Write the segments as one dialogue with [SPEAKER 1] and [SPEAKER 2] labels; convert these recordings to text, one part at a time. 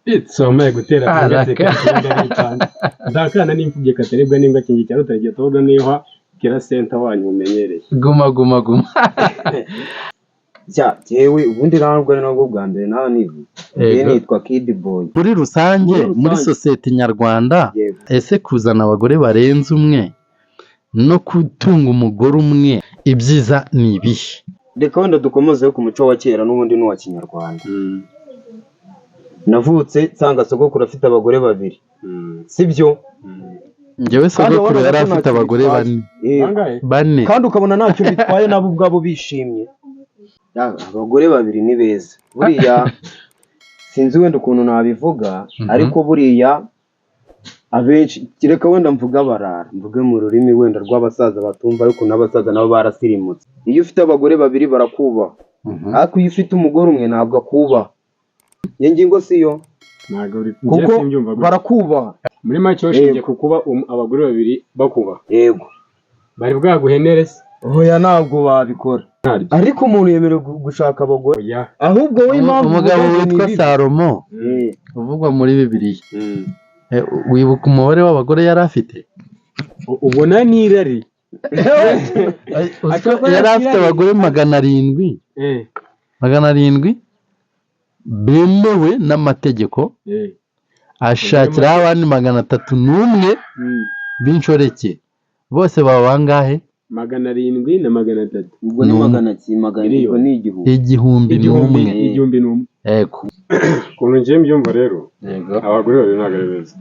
[SPEAKER 1] itsomeye gutera
[SPEAKER 2] Araka.
[SPEAKER 1] ndakana n'imfubye katerebwa n'imbwa kingi cya rutaragiye toga niho kera center wanyu umenyereye.
[SPEAKER 2] Guma.
[SPEAKER 3] Jewe ubundi ntabwo ari nabwo bwa mbere nawe nivu. Nitwa Kid Boy.
[SPEAKER 2] Muri rusange muri sosiyete nyarwanda,
[SPEAKER 3] Yego.
[SPEAKER 2] ese kuzana abagore barenze umwe no gutunga umugore umwe ibyiza ni ibihe?
[SPEAKER 3] Reka wenda dukomozeho ku muco wa kera n'ubundi n'uwa kinyarwanda. Navutse nsanga sogokuru afite abagore babiri. Sibyo?
[SPEAKER 2] Njyewe sogokuru yari afite abagore bane.
[SPEAKER 3] Kandi ukabona ntacyo bitwaye nabo ubwabo bishimye. Abagore babiri ni beza. Buriya sinzi wenda ukuntu nabivuga, ariko buriya abenshi kireka wenda mvuga barara, mvuge mu rurimi wenda rw'abasaza batumva, ariko n'abasaza nabo barasirimutse. Iyo ufite abagore babiri barakubaha, ariko iyo ufite umugore umwe ntabwo akubaha. Iyo ngingo siyo, kuko barakubaha.
[SPEAKER 1] Muri make washingiye ku kuba abagore babiri bakubaha.
[SPEAKER 3] Yego.
[SPEAKER 1] Bari bwaguhenere se?
[SPEAKER 3] Oya ntabwo babikora. Ariko umuntu yemerewe gushaka abagore. Ahubwo we impamvu
[SPEAKER 2] umugabo witwa Salomo uvugwa muri Bibiliya, wibuka umubare w'abagore yari afite?
[SPEAKER 1] Ubona n'irari.
[SPEAKER 2] Yari afite abagore 700. 700 bemewe n'amategeko, ashakiraho abandi 301 b'inshoreke. Bose baba bangahe?
[SPEAKER 1] 700 na 300.
[SPEAKER 3] Ubwo ni 700 ni
[SPEAKER 2] igihumbi n'umwe.
[SPEAKER 1] Yego. Ukuntu ngiye mbyumva rero, abagore babiri ntabwo ari beza.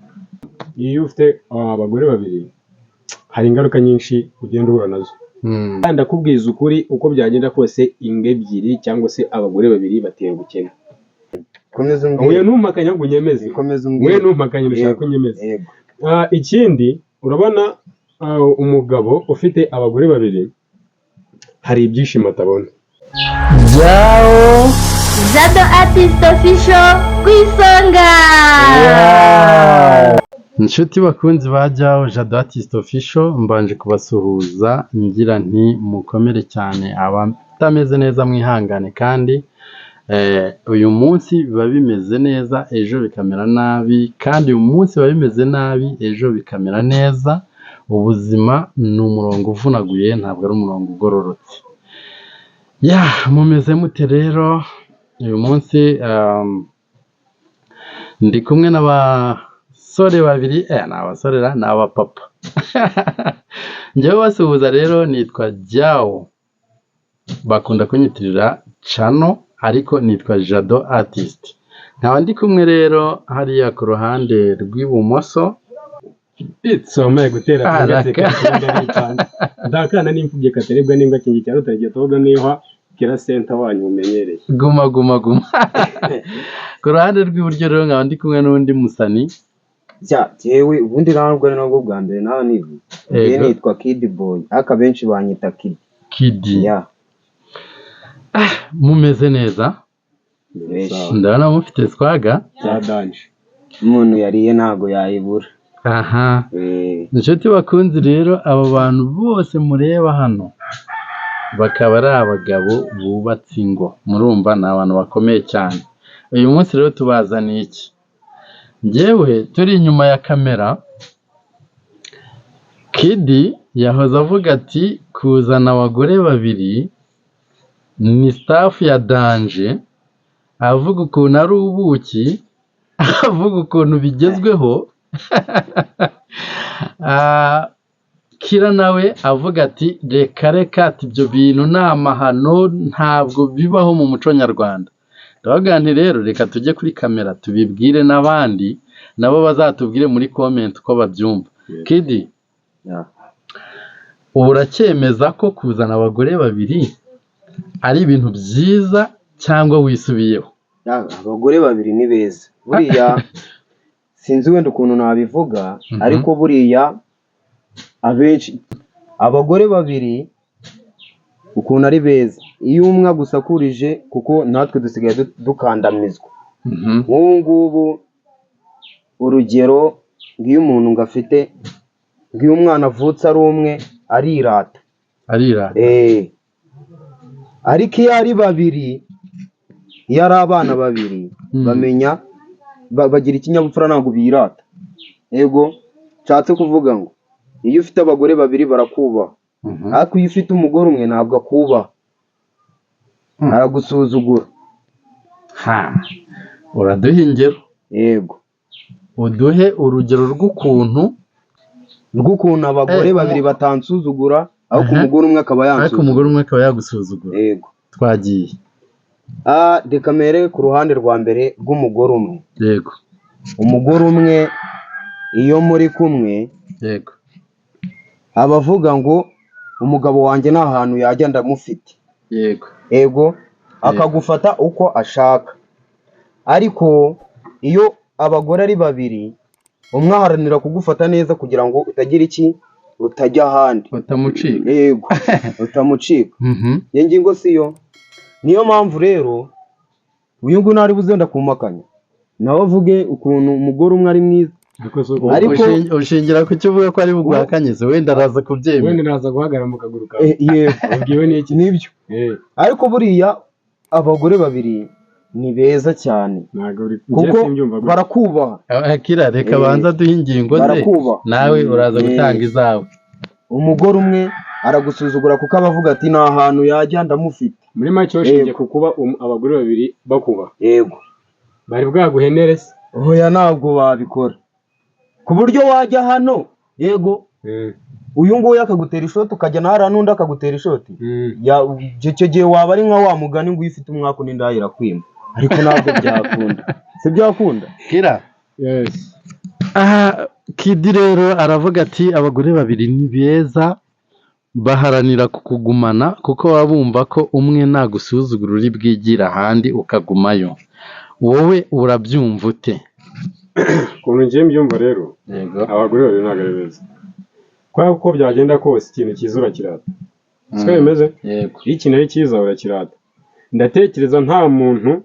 [SPEAKER 1] Iyo ufite abagore babiri hari ingaruka nyinshi ugenda uhura nazo. Kandi ndakubwiza ukuri uko byagenda kose, inga ebyiri cyangwa se abagore babiri bateye gukena. Uye ntumakanya ngo unyemeze. Uye ntumakanya ushaka unyemeze. Ikindi urabona umugabo ufite abagore babiri hari ibyishimo atabona.
[SPEAKER 4] Jado Artist Official kwisonga.
[SPEAKER 2] Inshuti bakunzi bajyaho Jado Artist Official, mbanje kubasuhuza ngira nti mukomere cyane, abatameze neza mwihangane, kandi uyu munsi biba bimeze neza ejo bikamera nabi, kandi uyu munsi biba bimeze nabi ejo bikamera neza. Ubuzima ni umurongo uvunaguye, ntabwo ari umurongo ugororotse. Mumeze mute rero? Uyu munsi ndi kumwe n'abasore babiri, ni abasore ni abapapa. Njyewe basuhuza rero, nitwa Jao, bakunda kunyitirira Chano, ariko nitwa Jado Artist. Nkaba ndi kumwe rero hariya ku ruhande rw'ibumoso,
[SPEAKER 1] itsomeye gutera ndakana n'imfubye katerebwa n'imbwa kingi cya rutaragiye toga niho kera center wanyu umenyereye.
[SPEAKER 2] Guma. Ku ruhande rw'iburyo rero nkaba ndi kumwe n'undi musani.
[SPEAKER 3] Jewe ubundi ntabwo ari nabwo bwa mbere nawe nivu. Nitwa Kid Boy, aka benshi banyita Kid.
[SPEAKER 2] Mumeze neza? Ndabona mufite swaga
[SPEAKER 1] zadanje.
[SPEAKER 3] Umuntu yariye ntago yayibura.
[SPEAKER 2] Inshuti bakunzi rero, abo bantu bose mureba hano bakaba ari abagabo bubatse ingo. Murumva ni abantu bakomeye cyane. Uyu munsi rero tubazaniye iki? Njyewe turi inyuma ya kamera, Kid yahoze avuga ati kuzana abagore babiri ni staff ya danje, avuga ukuntu ari ubuki, avuga ukuntu bigezweho. Kira nawe avuga ati reka ati ibyo bintu ni amahano, ntabwo bibaho mu muco nyarwanda. Ndavuga nti rero reka tujye kuri kamera tubibwire n'abandi, nabo bazatubwire muri comment uko babyumva. Kid, uracyemeza ko kuzana abagore babiri ari ibintu byiza cyangwa wisubiyeho?
[SPEAKER 3] Abagore babiri ni beza. Buriya sinzi wenda ukuntu nabivuga, ariko buriya abenshi abagore babiri ukuntu ari beza, iyo umwe agusakurije, kuko natwe dusigaye dukandamizwa. Nk'ubu ngubu urugero, nk'iyo umuntu ngafite, nk'iyo umwana avutse ari umwe arirata. Ariko iyo ari babiri, iyo ari abana babiri, bamenya bagira ikinyabupfura ntabwo birata. Yego nshatse kuvuga ngo iyo ufite abagore babiri barakubaha, ariko iyo ufite umugore umwe ntabwo akubaha, aragusuzugura.
[SPEAKER 2] Uraduha ingero?
[SPEAKER 3] Yego,
[SPEAKER 2] uduhe urugero rw'ukuntu
[SPEAKER 3] abagore babiri batansuzugura ariko umugore umwe akaba
[SPEAKER 2] yagusuzugura.
[SPEAKER 3] Yego,
[SPEAKER 2] twagiye.
[SPEAKER 3] Reka mere ku ruhande rwa mbere rw'umugore umwe.
[SPEAKER 2] Yego.
[SPEAKER 3] Umugore umwe iyo muri kumwe,
[SPEAKER 2] yego,
[SPEAKER 3] aba avuga ngo umugabo wanjye nta hantu yajya ndamufite.
[SPEAKER 2] Yego.
[SPEAKER 3] Yego, akagufata uko ashaka. Ariko iyo abagore ari babiri, umwe aharanira kugufata neza kugira ngo utagira iki, utajya ahandi,
[SPEAKER 2] utamucika.
[SPEAKER 3] Yego, utamucika. Iyo ngingo siyo. Niyo mpamvu rero uyu nguyu ntari buze ndakumakanya, nawe avuge ukuntu umugore umwe ari mwiza.
[SPEAKER 2] Ariko ushingira ku cyo uvuga ko ari buguhakanyeze, wenda araza kubyemera.
[SPEAKER 1] Wenda araza guhagarara mu kaguru kawe.
[SPEAKER 3] Yego,
[SPEAKER 1] ubwiwe n'iki?
[SPEAKER 3] Nibyo. Ariko buriya abagore babiri ni beza cyane kuko barakubaha.
[SPEAKER 2] Akira, reka banza duhe ingingo ze, nawe uraza gutanga izawe.
[SPEAKER 3] Umugore umwe aragusuzugura kuko abavuga ati nta hantu yajya ndamufite.
[SPEAKER 1] Muri make washingiye ku kuba abagore babiri bakubaha.
[SPEAKER 3] Yego.
[SPEAKER 1] Bari bwaguhenere se?
[SPEAKER 3] Oya, ntabwo babikora ku buryo wajya hano. Yego, uyu nguyu akagutera ishoti ukajya na hariya n'undi akagutera ishoti, icyo gihe waba ari nka wa mugani ngo uyifite umwaka undi ndahira kwima. Ariko ntabwo byakunda. Si byakunda?
[SPEAKER 2] Kira.
[SPEAKER 1] Yes.
[SPEAKER 2] Kidi rero aravuga ati abagore babiri ni beza, baharanira kukugumana kuko baba bumva ko umwe nagusuzugura uri bwigira ahandi ukagumayo. Wowe urabyumva ute?
[SPEAKER 1] Ukuntu ngiye mbyumva rero, abagore babiri ntabwo ari beza. Kubera ko byagenda kose ikintu cyiza urakirata. Siko bimeze? Yego. Iyo ikintu ari cyiza urakirata. Ndatekereza nta muntu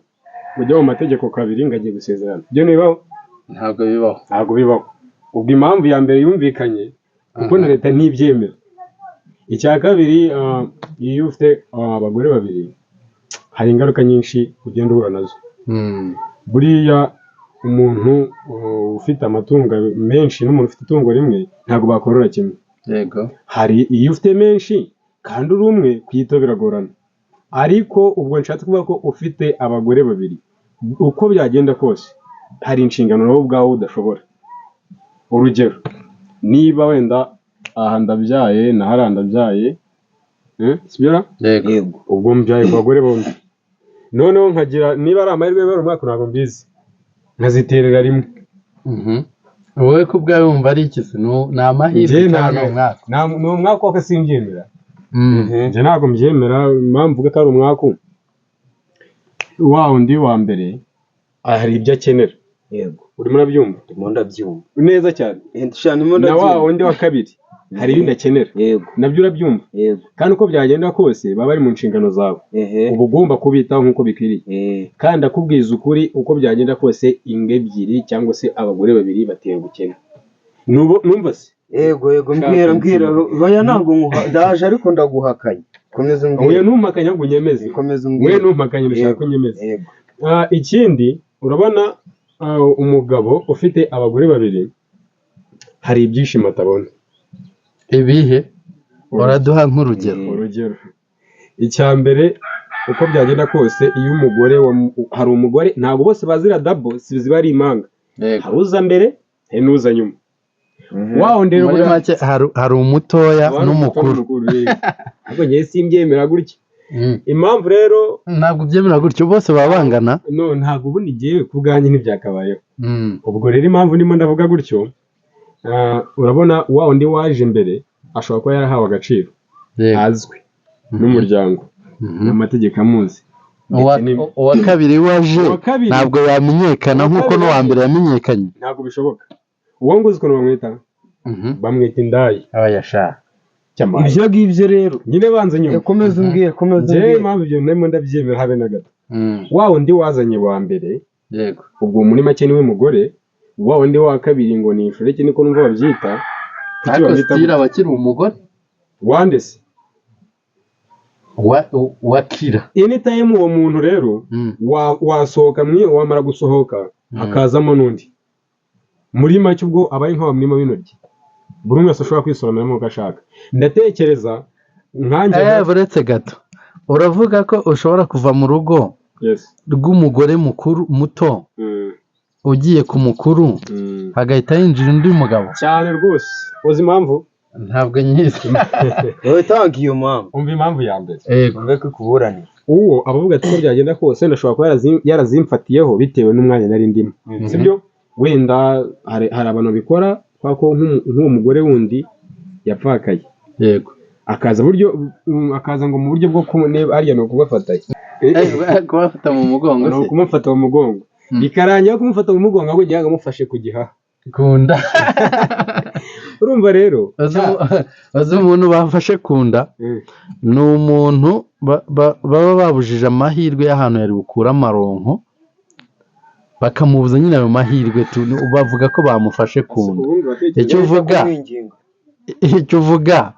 [SPEAKER 1] ujya mu mategeko kabiri ngo ajye gusezerana. Ibyo ntibibaho? Ntabwo bibaho. Ubwo impamvu ya mbere yumvikanye kuko na leta ntibyemera. Icya kabiri, iyo ufite abagore babiri hari ingaruka nyinshi ugenda uhura nazo. Buriya umuntu ufite amatungo menshi n'umuntu ufite itungo rimwe ntabwo bakorora kimwe.
[SPEAKER 2] Yego.
[SPEAKER 1] Hari iyo ufite menshi kandi uri umwe kuyitaho biragorana. Ariko ubwo nshatse kuvuga ko ufite abagore babiri, uko byagenda kose hari inshingano nawe ubwawe udashobora. Urugero, niba wenda aha ndabyaye na hariya ndabyaye, sibyo?
[SPEAKER 2] Yego.
[SPEAKER 1] Ubwo mbyaye ku bagore bombi. Noneho nkagira niba ari amahirwe bari umwaka ntabwo mbizi, nkaziterera rimwe.
[SPEAKER 2] Wowe ko ubwawe wumva ari iki se? Ni amahirwe cyangwa umwaka?
[SPEAKER 1] Ni umwaka wako simbyemera. Njye ntabwo mbyemera. Impamvu mvuga ko ari umwaka, wa undi wa mbere hari ibyo akenera.
[SPEAKER 3] Yego.
[SPEAKER 1] Urimo urabyumva?
[SPEAKER 3] Ndimo ndabyumva
[SPEAKER 1] neza cyane. Na wa undi wa kabiri hari ibindi akenera.
[SPEAKER 3] Yego.
[SPEAKER 1] Nabyo urabyumva?
[SPEAKER 3] Yego.
[SPEAKER 1] Kandi uko byagenda kose baba bari mu nshingano zawe. Uba ugomba kubitaho nk'uko bikwiriye. Kandi akubwiza ukuri, uko byagenda kose ingo ebyiri cyangwa se abagore babiri bateye ubukene. Numva se?
[SPEAKER 3] Yego, mbwira. Oya, ntabwo ndaje ariko ndaguhakanye. Komeza umbwire.
[SPEAKER 1] Oya, ntumpakanye ahubwo unyemeze.
[SPEAKER 3] Komeza umbwire.
[SPEAKER 1] We ntumpakanye bishaka ko unyemeze. Ikindi, urabona umugabo ufite abagore babiri hari ibyishimo atabona.
[SPEAKER 2] Ibihe? Uraduha nk'urugero.
[SPEAKER 1] Urugero, icya mbere, uko byagenda kose iyo umugore hari umugore, ntabwo bose bazira dabo, ziba ari impanga. Hari uza mbere hari n'uza nyuma.
[SPEAKER 2] Muri make hari umutoya n'umukuru.
[SPEAKER 1] Ariko njye simbyemera gutya. Impamvu rero
[SPEAKER 2] ntabwo ubyemera gutyo, bose baba bangana.
[SPEAKER 1] No, ntabwo ubundi ngiye ku bwanjye ntibyakabayeho. Ubwo rero impamvu ndimo ndavuga gutyo, urabona wa undi waje mbere ashobora kuba yarahawe agaciro, azwi n'umuryango n'amategeko amuzi.
[SPEAKER 2] Uwa kabiri waje ntabwo yamenyekana nk'uko n'uwa mbere yamenyekanye.
[SPEAKER 1] Ntabwo bishoboka. Uwo nguzi ukuntu bamwita, bamwita indaya.
[SPEAKER 2] Abayasha.
[SPEAKER 3] Ibyo ngibyo rero
[SPEAKER 1] nyine banze nyuma.
[SPEAKER 3] Komeza umbwire.
[SPEAKER 1] Njyewe impamvu ibyo ndimo ndabyemera habe na gato. Wa undi wazanye wa mbere,
[SPEAKER 2] yego,
[SPEAKER 1] ubwo muri make niwe mugore. Wa undi wa kabiri ngo ni inshoreke niko numva babyita.
[SPEAKER 2] Ariko Stira bakiri umugore
[SPEAKER 1] wande se
[SPEAKER 2] wakira
[SPEAKER 1] anytime uwo muntu rero wasohoka wamara gusohoka hakazamo n'undi muri make ubwo aba ari nk'aho murima w'intoryi buri umwe wese ashobora kwisoromeramo uko ashaka ndatekereza nkanjye
[SPEAKER 2] buretse gato uravuga ko ushobora kuva mu rugo rw'umugore mukuru muto ugiye ku mukuru hagahita hinjira undi mugabo
[SPEAKER 1] cyane rwose uzi impamvu
[SPEAKER 2] ntabwo nyizi
[SPEAKER 3] tanga iyo mpamvu
[SPEAKER 1] umva impamvu ya mbere
[SPEAKER 3] umve ko kuburanira
[SPEAKER 1] uwo abavuga ati ko byagenda kose ndashobora kuba yarazimfatiyeho bitewe n'umwanya nari ndimo sibyo wenda hari abantu bikora ko nk'uwo mugore wundi yapfakaye
[SPEAKER 2] yego
[SPEAKER 1] akaza ngo mu buryo bwo ariya ni ukubafatanya
[SPEAKER 2] kubafata mu mugongo
[SPEAKER 1] ni ukumufata mu mugongo bikarangira kumufata mu mugongo ahubwo ujyaga amufashe ku gihaha
[SPEAKER 2] kunda
[SPEAKER 1] urumva rero
[SPEAKER 2] bazi umuntu bafashe kunda ni umuntu baba babujije amahirwe y'ahantu yari bukura amaronko bakamubuza nyine ayo mahirwe bavuga ko bamufashe kunda icyo uvuga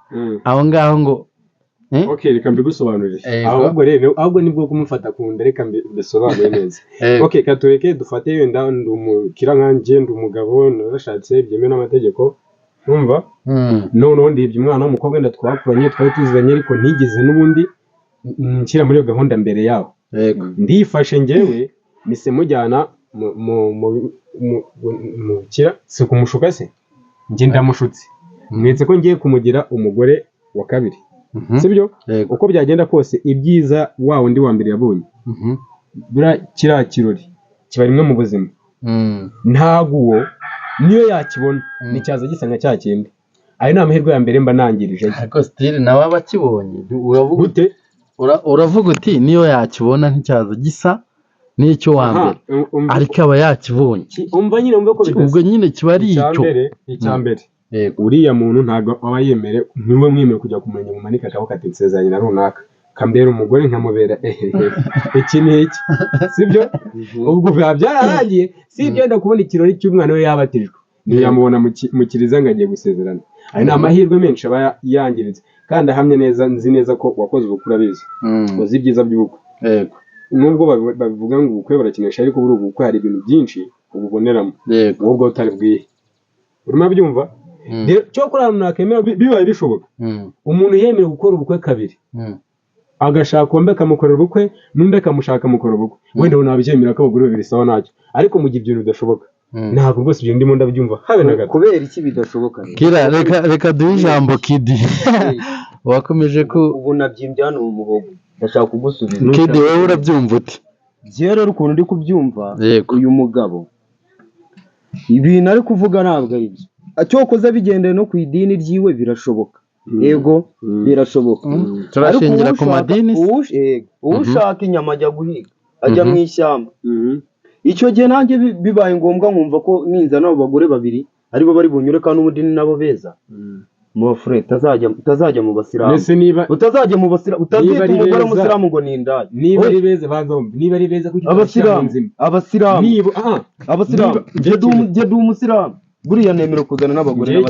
[SPEAKER 2] aho ngaho ngo
[SPEAKER 1] reka mbigusobanurire ahubwo nibwo kumufata kunda reka mbisobanure neza katureke dufate wenda ndi umukira nkanjye ndi umugabo narashatse byemewe n'amategeko numva noneho ndibye umwana w'umukobwa wenda twakuranye twari tuziranye ariko ntigeze n'ubundi nshyira muri iyo gahunda mbere yaho ndifashe ngewe mise mujyana mu kira si kumushuka se njye ndamushutse mwetse ko ngiye kumugira umugore wa kabiri sibyo uko byagenda kose ibyiza wa wundi wa mbere yabonye kiriya kirori kiba rimwe mu buzima ntabwo uwo niyo yakibona nicyaza gisa nka cya kindi ayo ni amahirwe ya mbere mba nangirije
[SPEAKER 2] ariko sitire nawe aba akibonye uravuga uti niyo yakibona nticyaza gisa n'icyo wa mbere ariko aba yakibonye ubwo nyine kiba ari
[SPEAKER 1] icya mbere uriya muntu ntabwo aba yemerewe niwe mwemewe kujya kumenya mu manika akaboko ati nsezeranye na runaka kambera umugore nkamubera iki n'iki sibyo ubwo biba byararangiye si ibyo wenda kubona ikirori cy'umwana we yabatijwe ntiyamubona mu kiliziya ngo agiye gusezerana ayo ni amahirwe menshi aba yangiritse kandi ahamye neza nzi neza ko wakoze ubukwe urabizi uzi ibyiza by'ubukwe nubwo bavuga ngo ubukwe barakinisha ariko buri ubukwe hari ibintu byinshi ububoneramo wowe ubwo utari bwihe urimo byumva cyo kuri ahantu nakemera bibaye bishoboka umuntu yemerewe gukora ubukwe kabiri agashaka uwambaye akamukorera ubukwe n'undi akamushaka amukorera ubukwe wenda nabyemera ko abagore babiri sawa ntacyo ariko mu gihe ibyo bintu bidashoboka ntabwo rwose ibyo ndimo ndabyumva habe na gato
[SPEAKER 3] kubera iki bidashoboka
[SPEAKER 2] kira reka duhe ijambo kidi wakomeje ko
[SPEAKER 3] ubu nabyimbye hano mu muhogo ndashaka kugusubiza
[SPEAKER 2] kidi wowe urabyumva uti
[SPEAKER 3] njyewe rero ukuntu ndi kubyumva uyu mugabo ibintu ari kuvuga ntabwo ari byo cyokoze bigendeye no ku idini ryiwe birashoboka yego birashoboka
[SPEAKER 2] turashingira ku madini
[SPEAKER 3] ushaka inyama ajya guhiga ajya mu ishyamba icyo gihe nanjye bibaye ngombwa nkumva ko ninza n'abo bagore babiri aribo bari bunyure kandi umudini nabo beza mufure utazajya mu basilamu utazajya mu basilamu utazita umugore w'umusilamu ngo ni indaya
[SPEAKER 1] niba ari beza bazombi niba ari beza kuki
[SPEAKER 3] abasilamu jye ndi umusilamu buriya nemera kuzana n'abagore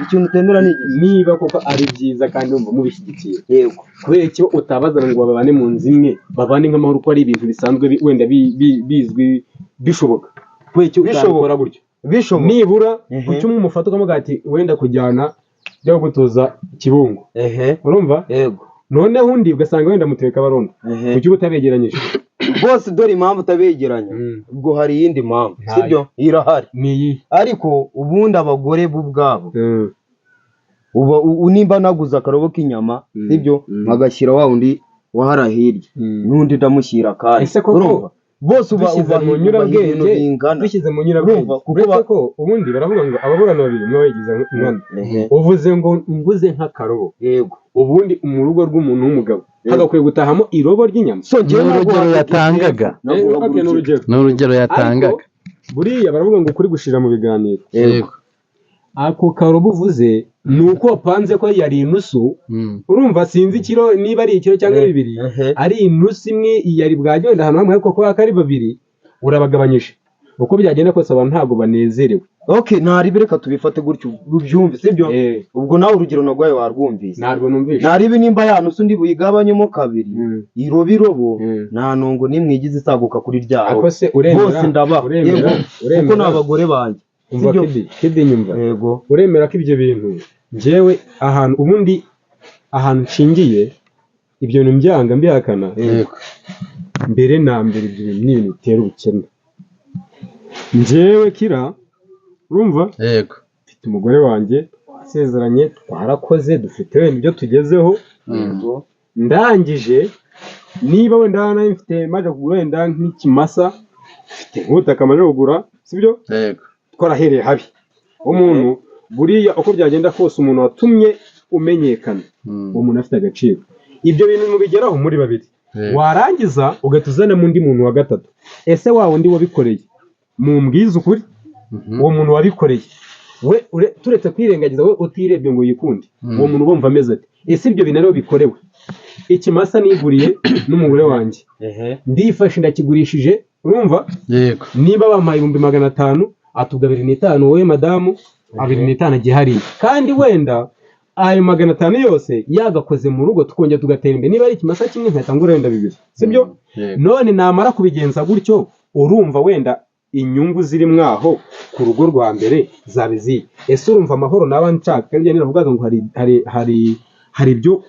[SPEAKER 1] ikintu
[SPEAKER 3] utemera
[SPEAKER 1] niba koko ari byiza kandi wumva mubishyigikiye yego kubera icyo utabazana ngo babane mu nzu imwe babane nk'amahoro ko ari ibintu bisanzwe wenda bizwi bishoboka kubera icyo utabikora gutyo nibura kuki umwe umufata ukamuga ati wenda kujyana byo gutuza kibungo urumva
[SPEAKER 3] yego
[SPEAKER 1] noneho undi ugasanga wenda muteka abarundi kuki utabegeranyije
[SPEAKER 3] bose dore impamvu utabegeranya ubwo hari iyindi mpamvu sibyo irahari ariko ubundi abagore bo ubwabo nimba naguze akarobo k'inyama sibyo nkagashyira wa undi wahara hirya n'undi ndamushyira kandi urumva bose uba
[SPEAKER 1] mu nyurabwenge bishyize mu nyurabwenge uretse ko ubundi baravuga ngo ababurana babiri mwe bayigize nkana uvuze ngo nguze nk'akarobo
[SPEAKER 3] yego
[SPEAKER 1] ubundi mu rugo rw'umuntu w'umugabo hagakwiye gutahamo irobo ry'inyama
[SPEAKER 2] n'urugero yatangaga n'urugero yatangaga
[SPEAKER 1] buriya baravuga ngo kuri gushira mu biganiro ako karobo uvuze ni uko wapanze ko yari inusu urumva sinzi ikiro niba ari ikiro cyangwa bibiri ari inusu imwe yari bwagenda ahantu hamwe ariko kuba ari babiri urabagabanyije uko byagenda kose abantu ntabwo banezerewe.
[SPEAKER 3] Okay, ntaribe reka tubifate gutyo ubyumve sibyo. Ubwo nawe urugero nagwaye warwumvise.
[SPEAKER 1] Ntabwo numvishe.
[SPEAKER 3] Ntaribe nimba yanusu ndi buyigabanyemo kabiri. Irobirobo nta nongo nimwigize isaguka kuri ryabo.
[SPEAKER 1] Ako se uremera.
[SPEAKER 3] Bose ndabaho. Kuko n'abagore banjye.
[SPEAKER 1] Umva kidi nyumva.
[SPEAKER 3] Yego.
[SPEAKER 1] Uremera ko ibyo bintu njyewe ahantu ubundi ahantu nshingiye ibyo bintu mbyanga mbihakana. Mbere na mbere ibyo bintu ni ibintu bitera ubukene. Njyewe Kira urumva?
[SPEAKER 2] Yego.
[SPEAKER 1] Mfite umugore wanjye twasezeranye twarakoze dufite wenda ibyo tugezeho. Ndangije niba wenda nayo mfite maje kugura wenda nk'ikimasa mfite nk'ubutaka maje kugura sibyo?
[SPEAKER 2] Yego.
[SPEAKER 1] Twarahereye habi. Umuntu buriya uko byagenda kose umuntu watumye umenyekana umuntu afite agaciro. Ibyo bintu mubigeraho muri babiri. Warangiza ugatuzana mu ndi muntu wa gatatu. Ese wawo ndi wabikoreye mumbwiza ukuri uwo muntu wabikoreye we turetse kwirengagiza we utirebye ngo yikunde uwo muntu bumva ameze ati ese ibyo bintu rero bikorewe ikimasa niguriye n'umugore wanjye ndifashe ndakigurishije urumva
[SPEAKER 2] yego
[SPEAKER 1] niba bampaye 500 atugabira 5 wowe madamu 25 gihari kandi wenda ayo 500 yose yagakoze mu rugo tukongera tugatera imbere niba ari ikimasa kimwe nkatangura wenda 2 sibyo none namara kubigenza gutyo urumva wenda inyungu ziri mwaho ku rugo rwa mbere zabizi ese urumva amahoro naba nshaka kandi niravuga ngo hari ibyo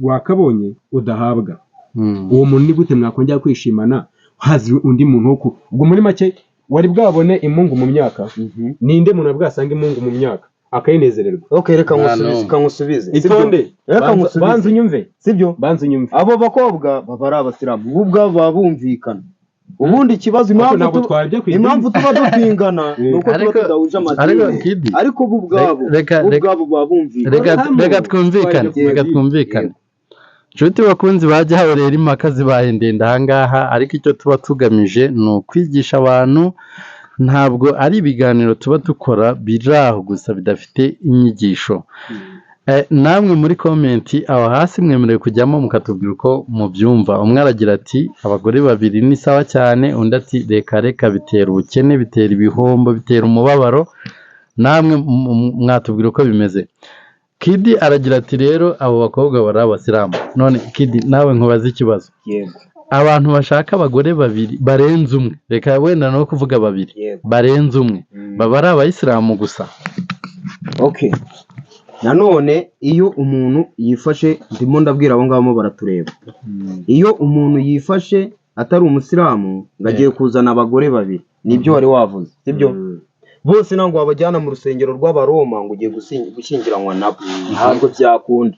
[SPEAKER 1] wakabonye udahabwa uwo muntu ni gute mwakongera kwishimana hazi undi muntu ubwo muri make wari bwabone imungu mu myaka ninde muntu bwasanga imungu mu myaka akayinezererwa
[SPEAKER 3] okay reka nkusubize
[SPEAKER 1] itonde banze unyumve
[SPEAKER 3] sibyo
[SPEAKER 1] banze unyumve
[SPEAKER 3] abo bakobwa baba ari abasiramu ubwo babumvikana ubundi ikibazo impamvu tuba dupingana nuko tuba tudahuje amadini ariko bo ubwabo babumvikana
[SPEAKER 2] reka twumvikane nshuti bakunzi bajya haborera impaka zibaye ndende ahangaha ariko icyo tuba tugamije ni ukwigisha abantu ntabwo ari ibiganiro tuba dukora biri aho gusa bidafite inyigisho namwe muri komenti aho hasi mwemerewe kujyamo mukatubwira uko mubyumva umwe aragira ati abagore babiri ni sawa cyane undi ati reka bitera ubukene bitera ibihombo bitera umubabaro namwe mwatubwira uko bimeze Kidi aragira ati rero abo bakobwa bari abasilamu none Kidi nawe nkubaza ikibazo abantu bashaka abagore babiri barenze umwe reka wenda no kuvuga babiri barenze umwe baba ari abayisilamu gusa
[SPEAKER 3] okay nanone iyo umuntu yifashe ndimo ndabwira abo ngabo baratureba iyo umuntu yifashe atari umusilamu ngagiye kuzana abagore babiri nibyo wari wavuze sibyo bose nango babajyana mu rusengero rw'abaroma ngo ugiye gushyingiranwa nabo ntabwo byakunda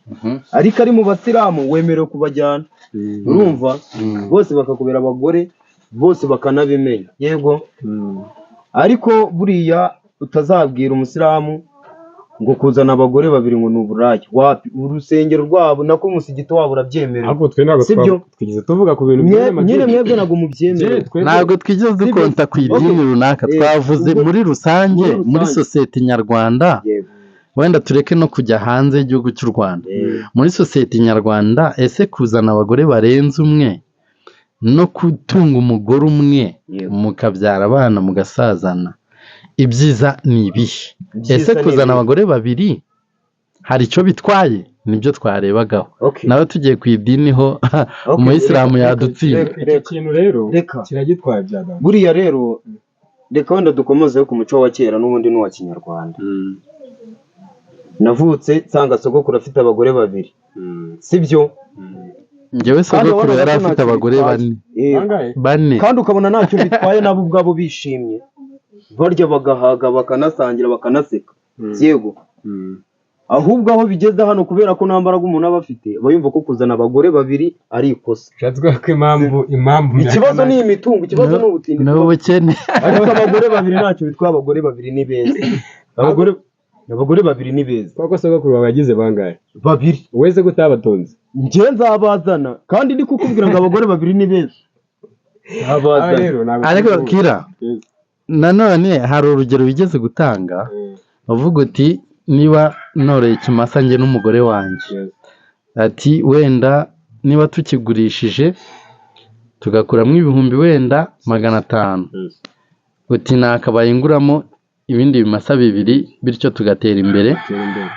[SPEAKER 3] ariko ari mu basilamu wemerewe kubajyana urumva bose bakakubera abagore bose bakanabimenya yego ariko buriya utazabwira umusilamu ngo kuzana abagore babiri ngo n'uburayi wapi urusengero rwabo nako umusigito wabo urabyemerera
[SPEAKER 1] ahubwo twe ntabwo twigeze tuvuga ku bintu
[SPEAKER 3] nyine mwebwe ntabwo mubyemerera
[SPEAKER 2] ntabwo twigeze dukonta ku idini runaka twavuze muri rusange muri sosiyete nyarwanda wenda tureke no kujya hanze y'igihugu cy'u Rwanda muri sosiyete nyarwanda ese kuzana abagore barenze umwe no gutunga umugore umwe mukabyara abana mugasazana ibyiza ni ibihe ese kuzana abagore babiri hari icyo bitwaye nibyo twarebagaho nawe tugiye ku idini ho umuyisilamu yadutsinda
[SPEAKER 1] icyo kintu rero kiragitwaye byagana
[SPEAKER 3] buriya rero reka wenda dukomozeho ku muco wa kera n'ubundi n'uwa kinyarwanda navutse nsanga sogokuru afite abagore babiri sibyo
[SPEAKER 2] njyewe sogokuru yari afite abagore bane
[SPEAKER 3] kandi ukabona ntacyo bitwaye nabo ubwabo bishimye barya bagahaga bakanasangira bakanaseka yego ahubwo aho bigeze hano kubera ko nambaraga umuntu aba afite bayumva ko kuzana abagore babiri ari ikosa
[SPEAKER 1] shatswe ko impamvu
[SPEAKER 3] ikibazo ni imitungo ikibazo ni ubutindi
[SPEAKER 2] n'ubukene
[SPEAKER 3] ariko abagore babiri ntacyo bitwa abagore babiri ni beza abagore babiri ni beza
[SPEAKER 1] kuko sogokuru babagize bangaye
[SPEAKER 3] babiri
[SPEAKER 1] weze gutabatonze
[SPEAKER 3] nje nzabazana kandi ndi kukubwira ngo abagore babiri ni beza
[SPEAKER 2] ariko Kira nanone hari urugero wigeze gutanga uvuga uti niba noreye ikimasa njye n'umugore wanjye ati wenda niba tukigurishije tugakuramo ibihumbi wenda 500 uti nakabaye nguramo ibindi bimasa bibiri bityo tugatera imbere,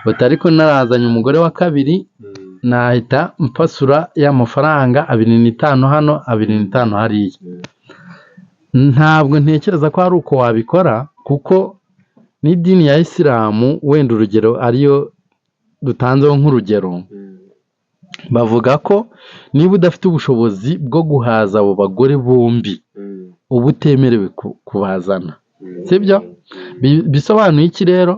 [SPEAKER 2] uti ariko narazanye umugore wa kabiri nahita mpasura ya mafaranga 2,500 hano 2,500 hariya. Ntabwo ntekereza ko ari uko wabikora, kuko n'idini ya Isilamu wenda urugero ariyo dutanzeho nk'urugero, bavuga ko niba udafite ubushobozi bwo guhaza abo bagore bombi uba utemerewe kubazana, sibyo? Bisobanuye iki rero?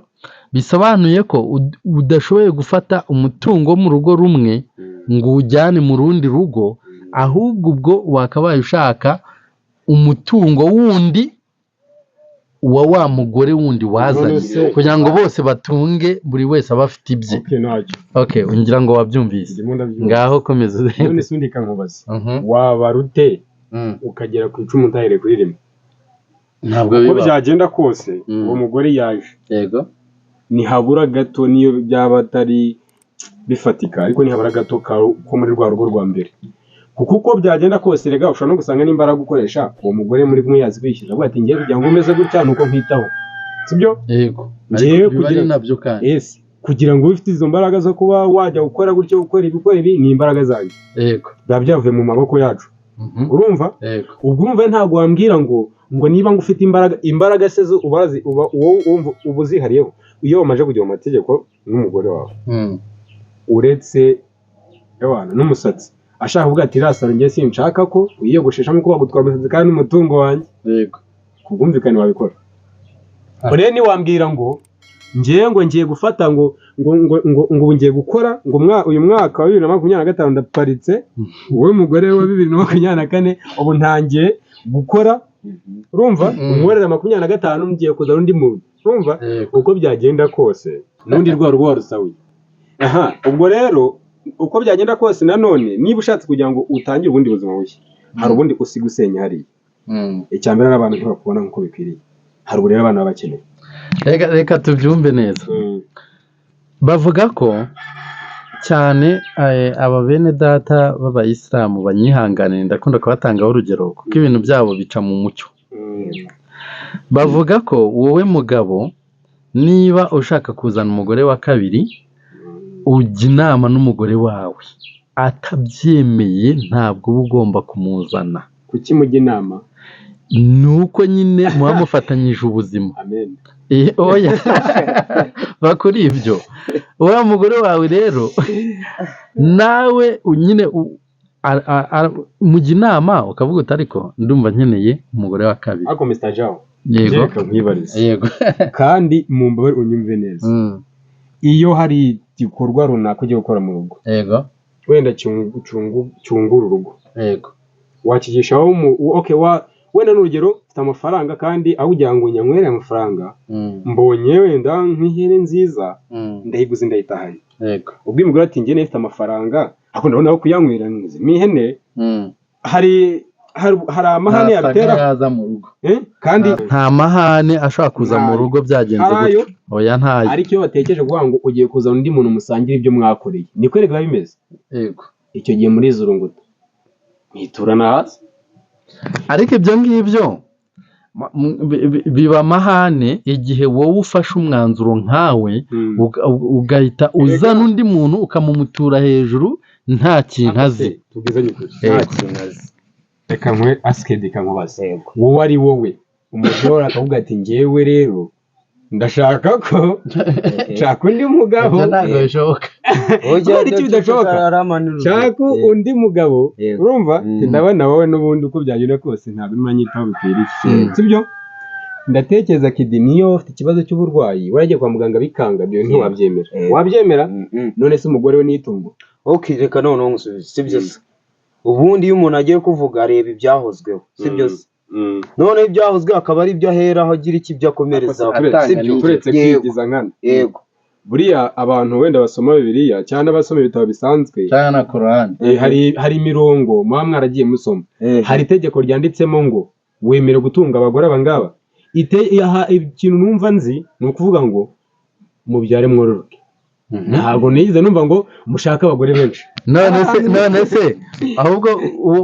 [SPEAKER 2] Bisobanuye ko udashoboye gufata umutungo mu rugo rumwe ngo ujyane mu rundi rugo, ahubwo ubwo wakabaye ushaka umutungo wundi wa mugore wundi wazanye, kugira ngo bose batunge, buri wese aba afite ibye. Okay, ngira ngo wabyumvise. Ngaho komeza.
[SPEAKER 1] None sundika nkubaza, waba rute ukagera ku 10 utahere kuri rimwe?
[SPEAKER 2] Ntabwo
[SPEAKER 1] biba. Uko byagenda kose uwo mugore yaje,
[SPEAKER 2] yego,
[SPEAKER 1] nihabura gato niyo byaba atari bifatika, ariko nihabura gato ko muri rwa rugo rwa mbere, kuko uko byagenda kose rega ushobora no gusanga n'imbaraga gukoresha uwo mugore muri kumwe yazi kwishyura, avuga ati ngiye kugira ngo umeze gutya nuko nkwitaho, sibyo?
[SPEAKER 2] Yego,
[SPEAKER 1] ngiye kugira nabyo kandi yes, kugira ngo ufite izo mbaraga zo kuba wajya gukora gutyo, gukora ibi ni imbaraga zanjye. Yego, byavuye mu maboko yacu. Urumva? Yego, ubwo urumva ntabwo wambwira ngo niba ngufite imbaraga se zo ubazi ubu zihariyeho iyo wamaje kujya mu mategeko n'umugore wawe, uretse y'abantu n'umusatsi ashaka kuvuga ati rasaro ngiye sinshaka ko uyiyogosheshamo ko bagutwara umusatsi kandi n'umutungo wanjye. Yego, kubwumvikane wabikora. Rero ni wambwira ngo ngiye gufata ngo ngiye gukora ngo uyu mwaka wa 2025 ndaparitse, wowe mugore wa 2024 ubu ntangiye gukora, urumva? Umworera 25 ngiye kuzana undi muntu, urumva? Uko byagenda kose n'undi rwa rugo rusawiye. Ubwo rero uko byagenda kose nanone niba ushatse kugira ngo utangire ubundi buzima bushya, hari ubundi usiga usenya hariya. Icyambere n'abantu ntibakubona nkuko bikwiriye, hari uburere abantu babakeneye.
[SPEAKER 2] Reka tubyumve neza. Bavuga ko cyane aba bene data b'abayisilamu banyihanganira, ndakunda kubatangaho urugero kuko ibintu byabo bica mu mucyo. Bavuga ko wowe mugabo niba ushaka kuzana umugore wa kabiri, ujya inama n'umugore wawe, atabyemeye ntabwo uba ugomba kumuzana. Kuki mujya inama? Nuko nyine muba mufatanyije ubuzima. Amen. Oya, bakuri ibyo. Uwa mugore wawe rero nawe nyine mujya inama ukavuga uti ariko ndumva nkeneye umugore wa kabiri. Ako Mr. Jao. Yego, nkwibariza. Yego. Kandi mu mbabare unyumve neza. Iyo hari igikorwa runaka ugiye gukora mu rugo, yego, wenda cyungura urugo, yego, wakigishaho wenda n'urugero ufite amafaranga kandi aho ugira ngo nyanywere amafaranga, mbonye wenda nk'ihene nziza ndayiguze ndayitahanye, yego, ubwo umugore ati ngiye nifite amafaranga ako ndabona aho kuyanywera n'ihene, hari amahane yatera mu rugo, kandi nta mahane ashobora kuza mu rugo byagenze gutyo. Oya, ntayo. Ariko iyo watekereje kuvuga ngo ugiye kuza undi muntu musangira ibyo mwakoreye, niko rega bimeze. Yego, icyo gihe muri zurunguta mwiturana hasi. Ariko ibyo ngibyo biba amahane igihe wowe ufashe umwanzuro nkawe ugahita uzana undi muntu ukamumutura hejuru nta kintu azi. Tubwizanye ukuri, nta kintu azi. Reka nkwe askedika nkubaze, wowe ari wowe umugore akavuga ati ngewe rero ndashaka ko nshaka undi mugabo. Ntabwo bishoboka. Iki bidashoboka, nshaka undi mugabo, urumva? Ndabona wowe n'ubundi uko byagenda kose ntabwo imanyitaho bikwiriye, sibyo? Ndatekereza kidi niyo ufite ikibazo cy'uburwayi waragiye kwa muganga bikanga, byo ntiwabyemera. Wabyemera? None se umugore we nitungo. Okay, reka none ngusubize, sibyo se? Ubundi iyo umuntu agiye kuvuga areba ibyahozweho, sibyo se? None ibyahozweho akaba ari ibyo ahera aho agira iki byakomereza, sibyo? Turetse kwigiza nkana. Yego, buriya abantu wenda basoma Bibiliya cyane basoma ibitabo bisanzwe cyane na Qur'an, hari imirongo muba mwaragiye musoma, hari itegeko ryanditsemo ngo wemere gutunga abagore abangaba. Ikintu numva nzi ni ukuvuga ngo mubyare mwororoke.
[SPEAKER 1] ntabwo nigize numva ngo mushaka abagore benshi.
[SPEAKER 2] none se ahubwo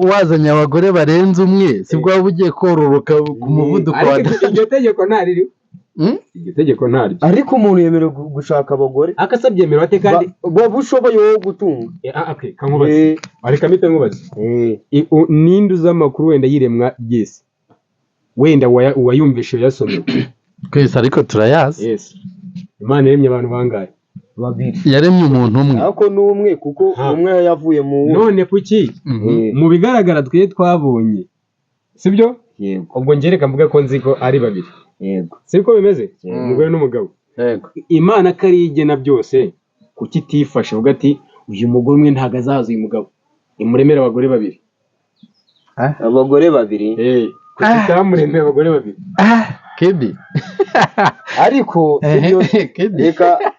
[SPEAKER 2] wazanye abagore barenze umwe sibwo waba ugiye kororoka ku muvuduko wa
[SPEAKER 1] iryo tegeko ntaririho. Iryo tegeko ntaryo.
[SPEAKER 3] ariko umuntu yemerewe gushaka abagore
[SPEAKER 1] akasabyemerera ate kandi
[SPEAKER 3] bushoboye wowe gutunga.
[SPEAKER 1] kankubaze ariko amite nkubaze ninde uzi amakuru wenda yiremwa ryese wenda wayumvishe yasomye
[SPEAKER 2] twese ariko turayazi.
[SPEAKER 1] yes Imana yaremye abantu bangahe?
[SPEAKER 3] Babiri.
[SPEAKER 2] yaremye umuntu umwe
[SPEAKER 3] ariko n'umwe kuko umwe yavuye mu
[SPEAKER 1] none kuki mu bigaragara twe twabonye sibyo?
[SPEAKER 3] Yego.
[SPEAKER 1] ubwo ngereka mvuga ko nzi ko ari babiri.
[SPEAKER 3] Yego.
[SPEAKER 1] siko bimeze umugore n'umugabo.
[SPEAKER 2] Yego.
[SPEAKER 1] Imana karigena byose kuki itifashe uvuga ati uyu mugore umwe ntago azaza uyu mugabo imuremera abagore babiri.
[SPEAKER 3] Abagore babiri
[SPEAKER 1] kuki itamuremera abagore babiri?
[SPEAKER 2] Kedi
[SPEAKER 3] ariko sibyo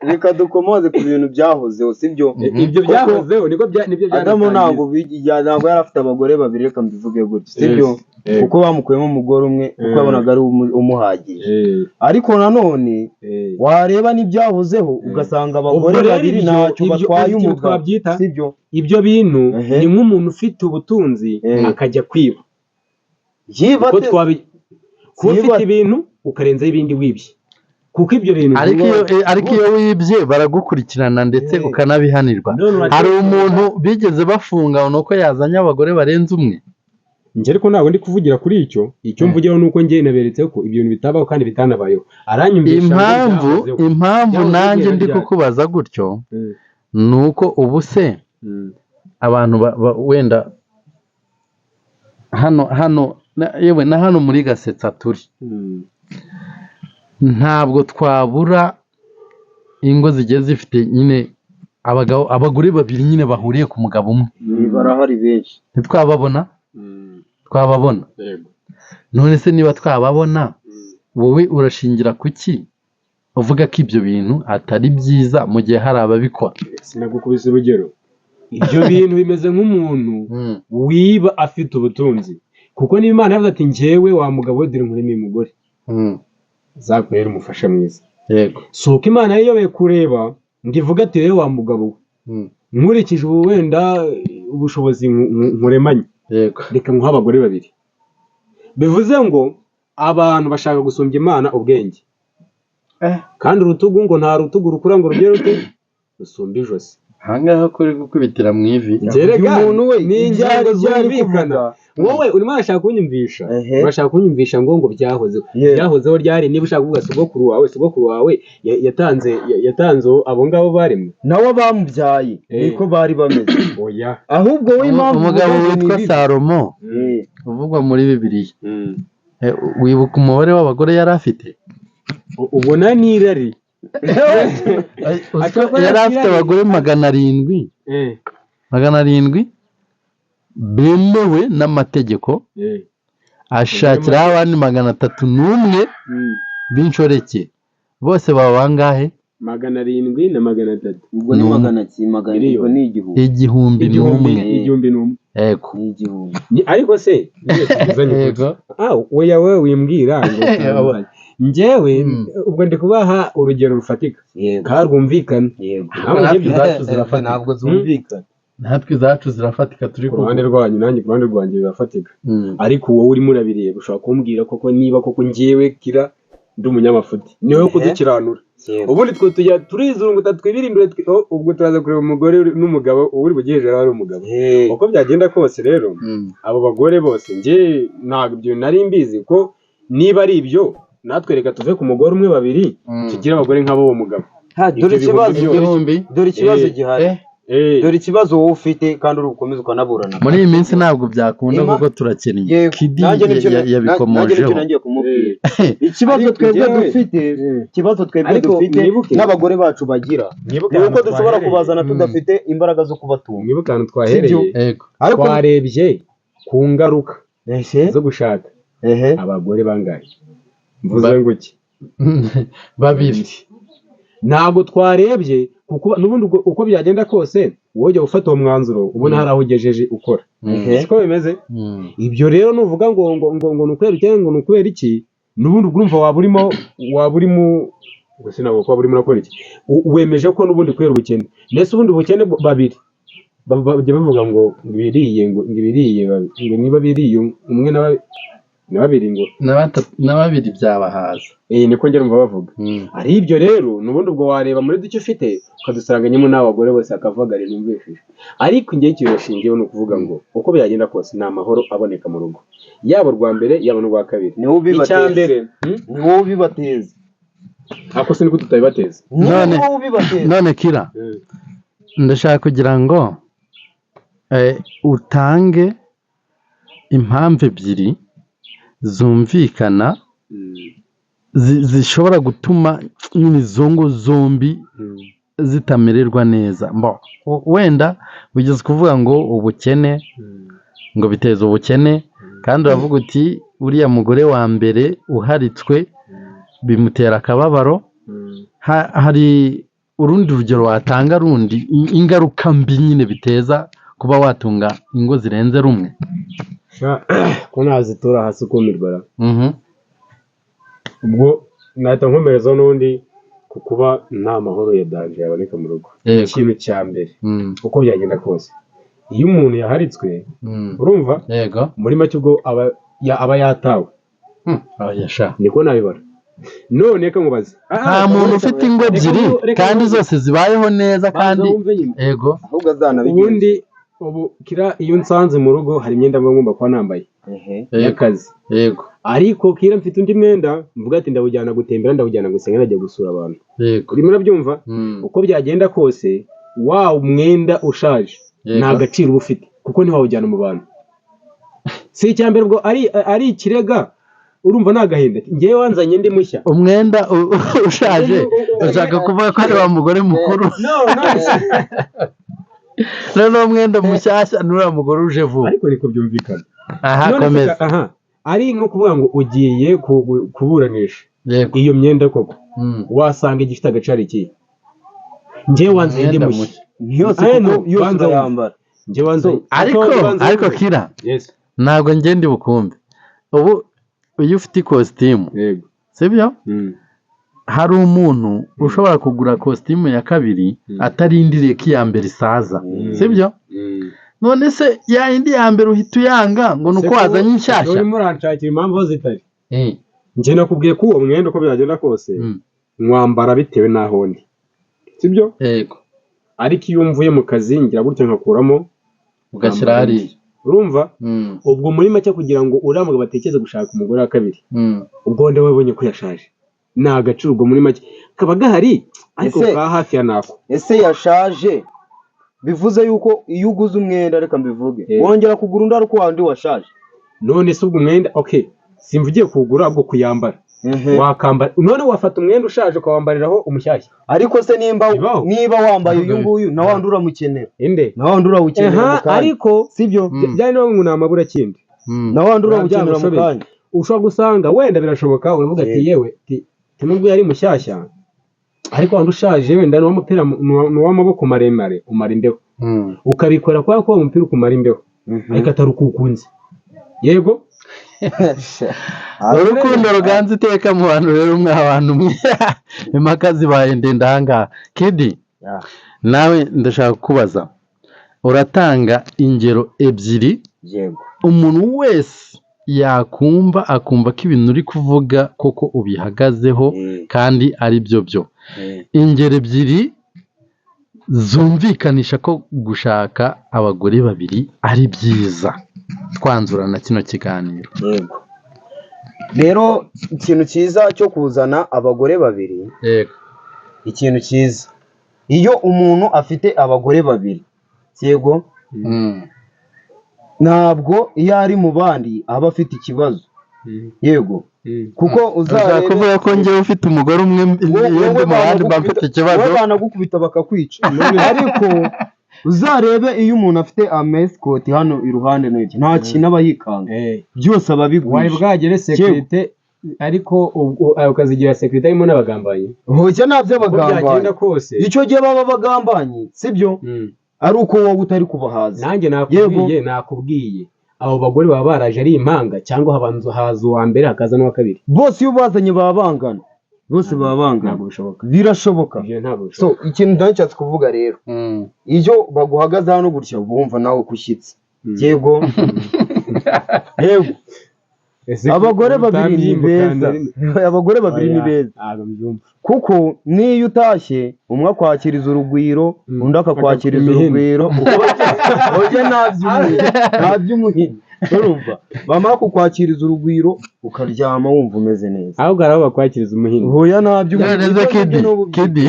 [SPEAKER 3] reka dukomoze ku bintu byahozeho sibyo.
[SPEAKER 1] Ibyo byahozeho nibyo bya
[SPEAKER 3] Adamu ntabwo yari afite abagore babiri reka mbivuge gutyo sibyo kuko bamukuyemo umugore umwe kuko yabonaga ari umuhagije. Ariko nanone wareba n'ibyahozeho ugasanga abagore babiri ntacyo batwaye umugabo sibyo.
[SPEAKER 1] Ibyo bintu ni nk'umuntu ufite ubutunzi akajya kwiba. Kuba ufite ibintu ukarenzaho ibindi wibye kuko ibyo bintu
[SPEAKER 2] ariko iyo wibye baragukurikirana ndetse ukanabihanirwa. hari umuntu bigeze bafunga nuko yazanye abagore barenze umwe.
[SPEAKER 1] njye ariko ntabwo ndi kuvugira kuri icyo mvugiraho nuko njye naberetse ko ibyo bintu bitabaho kandi bitanabayeho.
[SPEAKER 2] aranyumvisha impamvu nanjye ndi kukubaza gutyo nuko ubu se abantu wenda hano yewe na hano muri Gasetsa turi ntabwo twabura ingo zigiye zifite nyine abagore babiri nyine bahuriye ku mugabo umwe.
[SPEAKER 3] Barahari benshi
[SPEAKER 2] ntitwababona twababona. none se niba twababona wowe urashingira kuki uvuga ko ibyo bintu atari byiza mu gihe hari ababikora?
[SPEAKER 1] Sinagukubise urugero ibyo bintu bimeze nk'umuntu wiba afite ubutunzi kuko niba Imana yavuze ati njyewe wa mugabo dore nkuremeye umugore zakorera umufasha mwiza.
[SPEAKER 2] Yego.
[SPEAKER 1] Suko Imana yiyobeye kureba ndivuga ati rero wa mugabo nkurikije ubu wenda ubushobozi nkuremanye reka nkuha abagore babiri. Bivuze ngo abantu bashaka gusumbya Imana ubwenge kandi urutugu ngo nta rutugu rukura ngo rugere rute rusumba ijosi.
[SPEAKER 2] ahangaha kuri gukubitira mu ivi
[SPEAKER 1] umuntu we ni ingingo zumvikana. wowe urimo urashaka kunyumvisha ngo byahozeho ryari. niba ushaka kuvuga sogokuru wawe yatanze abo ngabo baremwe
[SPEAKER 3] nawe bamubyaye niko bari bameze.
[SPEAKER 1] oya
[SPEAKER 3] ahubwo we impamvu
[SPEAKER 2] umugabo witwa Salomo uvugwa muri Bibiliya wibuka umubare w'abagore yari afite?
[SPEAKER 1] ubona n'irari
[SPEAKER 2] yari afite abagore 700 bemewe n'amategeko ashakiraho abandi 301 b'inshoreke bose baba bangahe?
[SPEAKER 1] 700 na 300
[SPEAKER 3] ubwo ni 700 ni
[SPEAKER 2] igihumbi n'umwe.
[SPEAKER 3] Yego ni igihumbi.
[SPEAKER 1] ariko se wowe wimbwira ngo njyewe ubwo ndi kubaha urugero rufatika kandi rwumvikana.
[SPEAKER 3] ntabwo zumvikana
[SPEAKER 2] natwe zacu zirafatika turi
[SPEAKER 1] ku ruhande rwanyu nanjye ku ruhande rwanjye birafatika. ariko wowe urimo urabireba ushobora kumbwira koko niba koko njyewe kira ndi umunyamafuti niwe kudukiranura. ubundi twe tujya turizunguta twibira imbere ubwo turaza kureba umugore n'umugabo uri bugiheje ari umugabo. uko byagenda kose rero abo bagore bose njye ntabwo ibyo nari mbizi ko niba ari ibyo natwe reka tuve ku mugore umwe babiri tugire abagore nk'abo uwo mugabo.
[SPEAKER 3] dore ikibazo gihari dore ikibazo wowe ufite kandi uri bukomeze ukanaburana
[SPEAKER 2] muri iyi minsi ntabwo byakunda kuko turakennye. Kidi yabikomojeho
[SPEAKER 3] ikibazo twebwe dufite n'abagore bacu bagira ni uko dushobora kubazana tudafite imbaraga zo kubatunga.
[SPEAKER 1] niba akantu twahereye twarebye ku ngaruka zo gushaka abagore bangahe mvuze ngo iki
[SPEAKER 2] babiri.
[SPEAKER 1] ntabwo twarebye kuko n'ubundi uko byagenda kose wowe ujya gufata uwo mwanzuro ubona hari aho ugejeje ukora. siko bimeze. ibyo rero nuvuga ngo ni ukubera iki ngo ni ukubera iki n'ubundi urumva waba urimo gusa ntabwo kuba burimo urakora iki wemeje ko n'ubundi kubera ubukene mbese ubundi ubukene babiri bajya bavuga ngo biriye ngo niba biriye umwe na babiri ngo
[SPEAKER 2] na babiri byabahaza
[SPEAKER 1] niko ngera umva bavuga ari ibyo rero n'ubundi ubwo wareba muri duke ufite ukadusanganyemo n'abagore bose akavuga rero numvishije ariko ngiye ikintu yashingiyeho ni ukuvuga ngo uko byagenda kose ni amahoro aboneka mu rugo yaba urwa mbere yaba n'urwa kabiri icya mbere
[SPEAKER 3] ni wowe ubibateza
[SPEAKER 1] ako se niko tutabibateza
[SPEAKER 2] none Kira ndashaka kugira ngo utange impamvu ebyiri zumvikana zishobora gutuma izo ngo zombi zitamererwa neza wenda bigeze kuvuga ngo ubukene ngo biteza ubukene kandi uravuga uti uriya mugore wa mbere uharitswe bimutera akababaro hari urundi rugero watanga rundi ingaruka mbi nyine biteza kuba watunga ingo zirenze rumwe
[SPEAKER 1] ko nazitura hasi ukumirwa ubwo nahita nkomereza n'undi ku kuba nta mahoro ya danje yaboneka mu rugo ikintu cya mbere uko byagenda kose iyo umuntu yaharitswe urumva muri make ubwo aba yatawe niko nabibara none ko mubaze
[SPEAKER 2] nta muntu ufite ingo ebyiri kandi zose zibayeho neza kandi yego
[SPEAKER 3] ahubwo azanabigenza
[SPEAKER 1] ubundi ubu Kira iyo nsanze mu rugo hari imyenda ngomba kuba nambaye y'akazi
[SPEAKER 2] yego
[SPEAKER 1] ariko Kira mfite undi mwenda mvuga ati ndawujyana gutembera ndawujyana gusenga najya gusura abantu
[SPEAKER 2] yego
[SPEAKER 1] urimo urabyumva uko byagenda kose wa mwenda ushaje nta gaciro uba ufite kuko ntiwawujyana mu bantu si icya mbere ubwo ari ikirega urumva nagahinda ngewe wanzanye ndi mushya
[SPEAKER 2] umwenda ushaje ushaka kuvuga ko ari wa mugore mukuru none umwenda mushyashya n'uriya mugore uje vuba
[SPEAKER 1] ariko niko byumvikana
[SPEAKER 2] komeza
[SPEAKER 1] ari nko kuvuga ngo ugiye kuburanisha iyo myenda koko wasanga igifite agaciro ikihe ngewe wanzanye ndi mushya
[SPEAKER 3] yose yambara
[SPEAKER 1] ngewe wanzanye
[SPEAKER 2] ariko Kira ntabwo ngende bukumbe ubu iyo ufite ikositimu sibyo hari umuntu ushobora kugura kositimu ya kabiri atarindiriye ko iya mbere isaza sibyo none se ya indi ya mbere uhita uyanga ngo ni uko wazanye inshyashya
[SPEAKER 1] urimo uranshakira impamvu zitari njye nakubwiye ko uwo mwenda uko byagenda kose mwambara bitewe n'aho ndi sibyo
[SPEAKER 2] yego
[SPEAKER 1] ariko iyo mvuye mu kazi ngira gutya nkakuramo
[SPEAKER 2] ugashyira hariya
[SPEAKER 1] urumva ubwo muri make kugira ngo uriya mugabo atekereze gushaka umugore wa kabiri ubwo wenda wabonye ko yashaje ni agaciro ubwo muri make kaba gahari ariko ka hafi ya nako
[SPEAKER 3] ese yashaje bivuze yuko iyo uguze umwenda reka mbivuge wongera kugura undi ariko wandi washaje
[SPEAKER 1] none se ubwo umwenda simvugiye kuwugura ahubwo kuyambara wakambara none wafata umwenda ushaje ukawambariraho umushyashya
[SPEAKER 3] ariko se niba wambaye uyu nguyu na wandi uramukenera na wandi urawukenera
[SPEAKER 1] ariko
[SPEAKER 3] sibyo
[SPEAKER 1] byari no ngo namabura kindi
[SPEAKER 3] na wandi urawukenera mu kanya
[SPEAKER 1] ushobora gusanga wenda birashoboka uravuga ati yewe nubwo yari mushyashya ariko wandi ushaje wenda n'uw'amaboko maremare umara imbeho ukabikora kubera ko uwo mupira ukumara imbeho ariko atari uko ukunze yego
[SPEAKER 2] urukundo ruganza iteka mu bantu rero abantu mwe impaka zibaye ndende ahangaha Kidi nawe ndashaka kubaza uratanga ingero ebyiri umuntu wese akumva ko ibintu uri kuvuga koko ubihagazeho kandi ari byo ingero ebyiri zumvikanisha ko gushaka abagore babiri ari byiza twanzura na kino kiganiro
[SPEAKER 3] yego rero ikintu cyiza cyo kuzana abagore babiri ikintu cyiza iyo umuntu afite abagore babiri yego ntabwo iyo ari mu bandi aba afite ikibazo yego kuko uzarebe
[SPEAKER 2] kuvuga ko njyewe ufite umugore umwe mu bandi mba mfite ikibazo
[SPEAKER 3] wowe banagukubita bakakwica ariko uzarebe iyo umuntu afite amesikoti hano iruhande n'iki nta kintu aba yikanga byose aba biguye
[SPEAKER 1] wari bwagere sekirite ariko ukazigira sekirite harimo n'abagambanyi
[SPEAKER 3] hoya nabyo abagambanyi icyo gihe baba bagambanyi sibyo ari uko wowe utari kubahaza
[SPEAKER 1] nanjye nakubwiye abo bagore baba baraje ari impanga cyangwa haza uwa mbere hakaza n'uwa kabiri
[SPEAKER 3] bose iyo bazanye baba bangana bose baba bangana
[SPEAKER 1] ntabwo bishoboka
[SPEAKER 3] birashoboka
[SPEAKER 1] ibyo ntabwo
[SPEAKER 3] so
[SPEAKER 1] bishoboka
[SPEAKER 3] ikintu ndashatse kuvuga rero iyo baguhagaze hano gutya bumva nawe kushyitse yego yego abagore babiri ni beza abagore babiri ni beza kuko niyo utashye umwe akwakiriza urugwiro undi akakwakiriza urugwiro oye ntaby'umuhini urumva bamara kukwakiriza urugwiro ukaryama wumva umeze neza
[SPEAKER 1] ahubwo hari aho bakwakiriza umuhini
[SPEAKER 3] oya ntaby'umuhini
[SPEAKER 2] kidi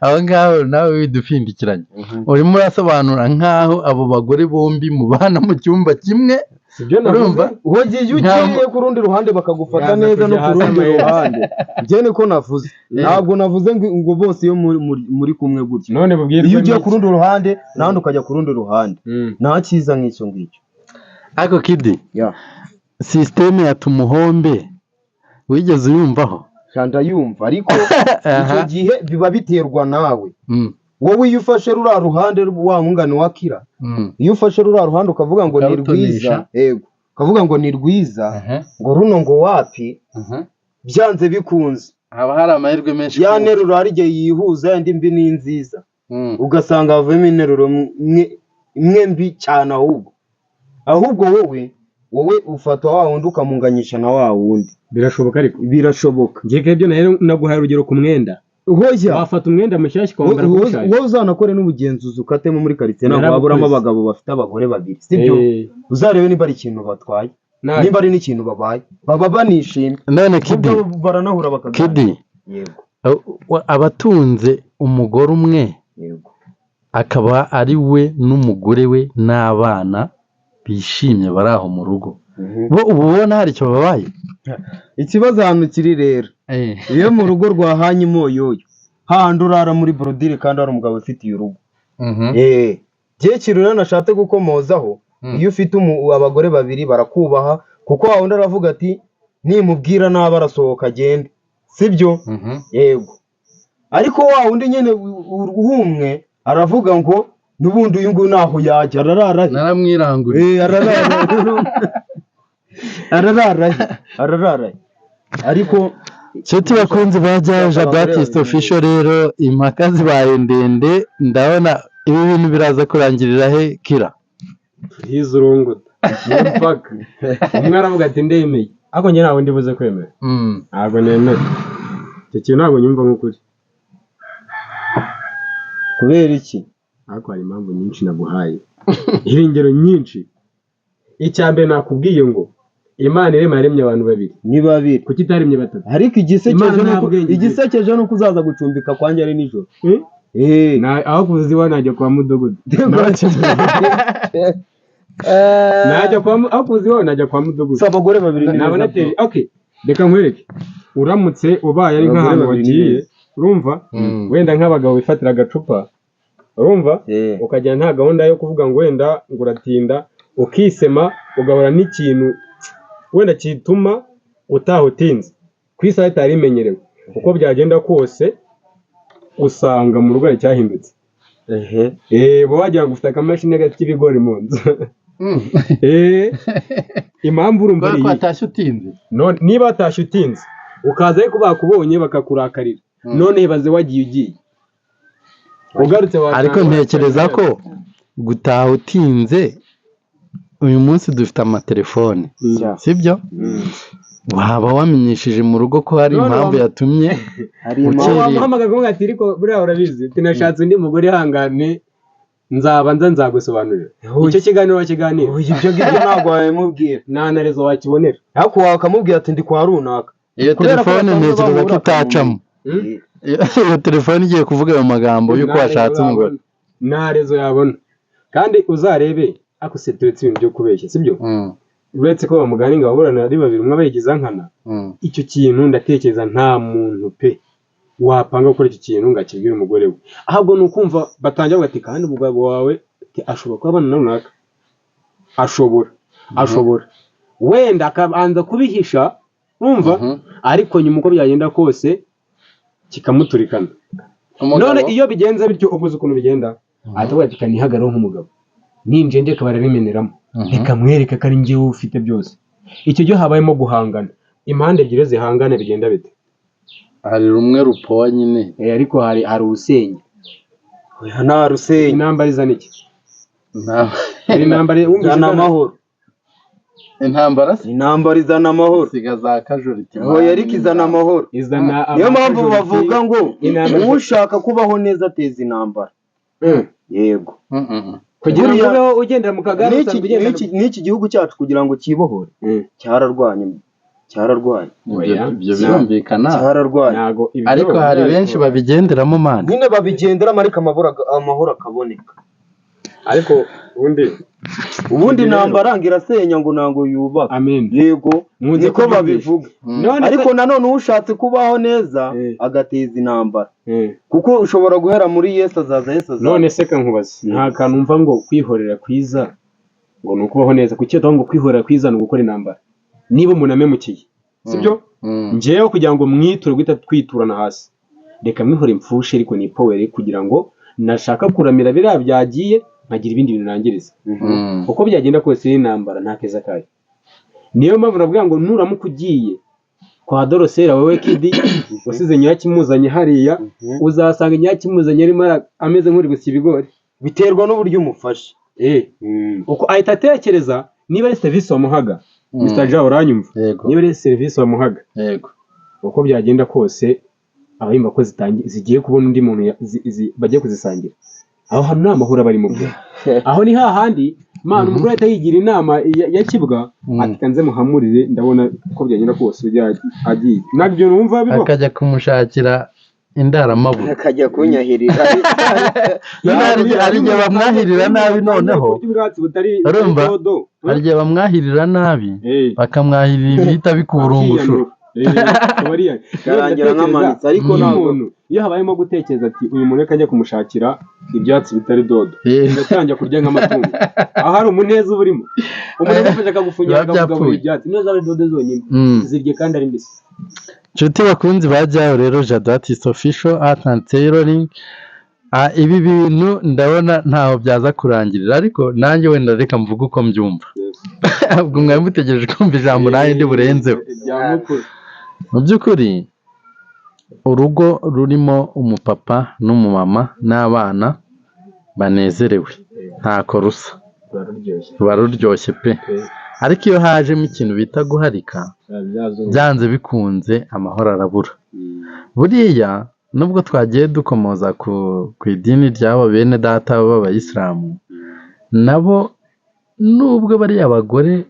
[SPEAKER 2] aho ngaho nawe widupfindikiranye urimo urasobanura nk'aho abo bagore bombi mubana mu cyumba kimwe
[SPEAKER 3] urumva ugiye ugiye ku rundi ruhande bakagufata neza no ku rundi ruhande njye niko navuze ntabwo navuze ngo bose iyo muri kumwe gutya
[SPEAKER 1] none bubwirwe
[SPEAKER 3] iyo ugiye ku rundi ruhande nandi ukajya ku rundi ruhande nta cyiza nk'icyo ngicyo
[SPEAKER 2] ariko kidi sisiteme ya tumuhombe wigeze uyumvaho
[SPEAKER 3] kanda yumva ariko icyo gihe biba biterwa nawe wowe iyo ufashe ruriya ruhande wa mungane wa kira iyo ufashe ruriya ruhande ukavuga ngo ni rwiza yego ukavuga ngo ni rwiza ngo runo ngo wapi byanze bikunze
[SPEAKER 2] haba hari amahirwe menshi
[SPEAKER 3] ya nteruro hari igihe yihuza indi mbi ni nziza ugasanga havuyemo interuro imwe mbi cyane ahubwo wowe ufata wa wundi ukamunganyisha na wa wundi
[SPEAKER 1] birashoboka ariko
[SPEAKER 3] birashoboka
[SPEAKER 1] ngiye ibyo naguhaye urugero ku mwenda wafata umwenda mushyashya ukawambara ku ushaje
[SPEAKER 3] wowe uzanakore n'ubugenzuzi ukatemo muri karitsiye ntabwo waburamo abagabo bafite abagore babiri sibyo uzarebe niba ari ikintu batwaye niba ari n'ikintu babaye baba banishimye
[SPEAKER 2] none kidi
[SPEAKER 3] baranahura bakaganira
[SPEAKER 2] kidi abatunze umugore umwe akaba ari we n'umugore we n'abana bishimye bari aho mu rugo bo uba ubona hari icyo babaye
[SPEAKER 3] ikibazo ahantu kiri rero iyo mu rugo rwahanye imoyoyo handi urara muri borodire kandi hari umugabo ufitiye urugo gihe kiri rero nashatse gukomozaho iyo ufite abagore babiri barakubaha kuko wa wundi aravuga ati nimubwira nabi arasohoka agende sibyo yego ariko wa wundi nyine uhumwe aravuga ngo n'ubundi uyu nguyu ntaho yajya arararahe
[SPEAKER 2] naramwiranguriye
[SPEAKER 3] arararahe ariko
[SPEAKER 2] nshuti bakunzi bajya Jean-Baptiste Official rero impaka zibaye ndende ndabona ibi bintu biraza kurangirira he kira
[SPEAKER 1] hizurunguta impaka umwe aravuga ati ndemeye ariko njye ntabwo ndibuze kwemera ntabwo nemera icyo kintu ntabwo nyumva nk'ukuri
[SPEAKER 3] kubera iki
[SPEAKER 1] ariko hari impamvu nyinshi naguhaye ingero nyinshi icya mbere nakubwiye ngo Imana yaremye abantu babiri
[SPEAKER 3] ni babiri
[SPEAKER 1] kuki itaremye batatu
[SPEAKER 3] ariko igisekeje nuko uzaza gucumbika kwanjye ari nijoro
[SPEAKER 1] aho kuvuza iwawe najya kwa mudogodo aho kuvuza iwawe najya kwa mudogodo
[SPEAKER 3] abagore babiri ni
[SPEAKER 1] nabona ateri reka nkwereke uramutse ubaye ari nk'ahantu wagiye urumva wenda nk'abagabo bifatira agacupa urumva ukagira nta gahunda yo kuvuga ngo wenda ngo uratinda ukisema ugahora n'ikintu wenda kituma utaha utinze ku isaha itari imenyerewe uko byagenda kose usanga mu rugo cyahindutse wagira ngo ufite akamashini gafite ibigori mu nzu impamvu urumva
[SPEAKER 2] ari watashye utinze
[SPEAKER 1] niba watashye utinze ukaza ariko bakubonye bakakurakarira none ibaze wagiye ugiye ugarutse
[SPEAKER 2] ariko ntekereza ko gutaha utinze uyu munsi dufite amatelefone sibyo waba wamenyesheje mu rugo ko hari impamvu yatumye
[SPEAKER 1] wamuhamagaye ngo ati ariko buriya urabizi tinashatse undi mugore ihangane nzagusobanurira icyo kiganiro wakiganira
[SPEAKER 3] ibyo ngibyo ntabwo wabimubwira
[SPEAKER 1] nta na rezo wakibonera
[SPEAKER 3] ariko wakamubwira ati ndi kwa runaka
[SPEAKER 2] iyo telefone ntekereza ko itacamo iyo telefone igiye kuvuga ayo magambo y'uko washatse umugore
[SPEAKER 1] nta rezo yabona kandi uzarebe ako se turetse ibintu byo kubeshya sibyo uretse ko bamugani ngo baburana ari babiri umwe abayigiza nkana icyo kintu ndatekereza nta muntu pe wapanga gukora icyo kintu ngo akibwire umugore we ahubwo ni ukumva batangira bati kandi umugabo wawe ashobora kuba abana na runaka ashobora wenda akabanza kubihisha wumva ariko nyuma uko byagenda kose kikamuturikana none iyo bigenze bityo ubuze ukuntu bigenda ahita ati kanihagaraho nk'umugabo ninje ndeka bararimeneramo reka mwereke ko ari njyewe ufite byose icyo gihe habayemo guhangana impande ebyiri zihangana bigenda bite
[SPEAKER 2] hari rumwe rupowa nyine
[SPEAKER 1] ariko hari urusenya.
[SPEAKER 3] Oya nta rusenya.
[SPEAKER 1] Intambara izana iki? Intambara
[SPEAKER 3] izana amahoro. Intambara izana amahoro.
[SPEAKER 2] Siga za casualty.
[SPEAKER 3] Oya ariko izana amahoro. Niyo mpamvu bavuga ngo ushaka kubaho neza ateza intambara. Yego.
[SPEAKER 1] Kugira ngo ubeho ugendera mu kagare
[SPEAKER 3] n'iki gihugu cyacu kugira ngo kibohore cyararwanye.
[SPEAKER 2] Ibyo birumvikana.
[SPEAKER 3] Cyararwanye.
[SPEAKER 2] Ariko hari benshi babigenderamo mani.
[SPEAKER 3] Nyine babigenderamo ariko amahoro akaboneka.
[SPEAKER 1] Ariko
[SPEAKER 3] ubundi intambara irasenya ngo ntango yubaka.
[SPEAKER 1] Amen.
[SPEAKER 3] Yego niko babivuga. Ariko nanone ushatse kubaho neza agateza intambara. Kuko ushobora guhera muri Yesu azaza.
[SPEAKER 1] None se kankubaza nta kantu umva ngo kwihorera kwiza ngo nukubaho neza. Kuki ngo kwihorera kwiza no gukora intambara? Niba umuntu amemukiye sibyo njewe kugira ngo mwiture guhita twiturana hasi. Reka mwihore mfushe ariko ni power kugira ngo nashaka kuramira biriya byagiye nkagira ibindi bintu nangiriza. Uko byagenda kose intambara nta keza kayo. Niyo mpamvu navuga ngo nuramuka ugiye kwa Dorosera wewe kidi wasize nyakimuzanye hariya uzasanga nyakimuzanye arimo ameze nk'uri gusiba ibigori.
[SPEAKER 3] Biterwa n'uburyo umufashe.
[SPEAKER 1] Uko ahita atekereza niba ari service wamuhaga. Mr. Ja uranyumva? Niba ari service wamuhaga.
[SPEAKER 2] Yego.
[SPEAKER 1] Uko byagenda kose abahimba ko zigiye kubona undi muntu bagiye kuzisangira. Aho hano nta mahoro bari mu byo. Aho ni hahandi Mana umugore ahita yigira inama ya kibwa ati kanze muhamurire ndabona uko byagenda kose agiye. Nabyo numva bibo.
[SPEAKER 2] Akajya kumushakira indaramabuye.
[SPEAKER 3] Akajya kunyahirira.
[SPEAKER 2] Ari gihe bamwahirira nabi noneho. Urumva? Ari gihe bamwahirira nabi bakamwahirira ibihita bikurungushura.
[SPEAKER 3] Karangira nk'amanitse ariko ntabwo
[SPEAKER 1] iyo habayemo gutekereza ati uyu muntu akajya kumushakira ibyatsi bitari dodo ngatangira kurya nk'amatungo. Aho hari umuneza uburimo umuntu agafasha akagufungira akavuga ibyatsi niyo zaba dodo zonyine zirye kandi ari mbisi.
[SPEAKER 2] Nshuti bakunzi bajyaho rero Jado Artist Official Art and Tailoring. Ibi bintu ndabona ntaho byaza kurangirira ariko nanjye wenda reka mvuga uko mbyumva. Ubwo mwari mutegereje kumva ijambo nayo ndi burenzeho. Mu by'ukuri urugo rurimo umupapa n'umumama n'abana banezerewe ntako rusa ruba ruryoshye pe. Ariko iyo hajemo ikintu bita guharika byanze bikunze amahoro arabura. Buriya nubwo twagiye dukomoza ku idini ry'abo bene data b'abayisilamu nabo nubwo bari abagore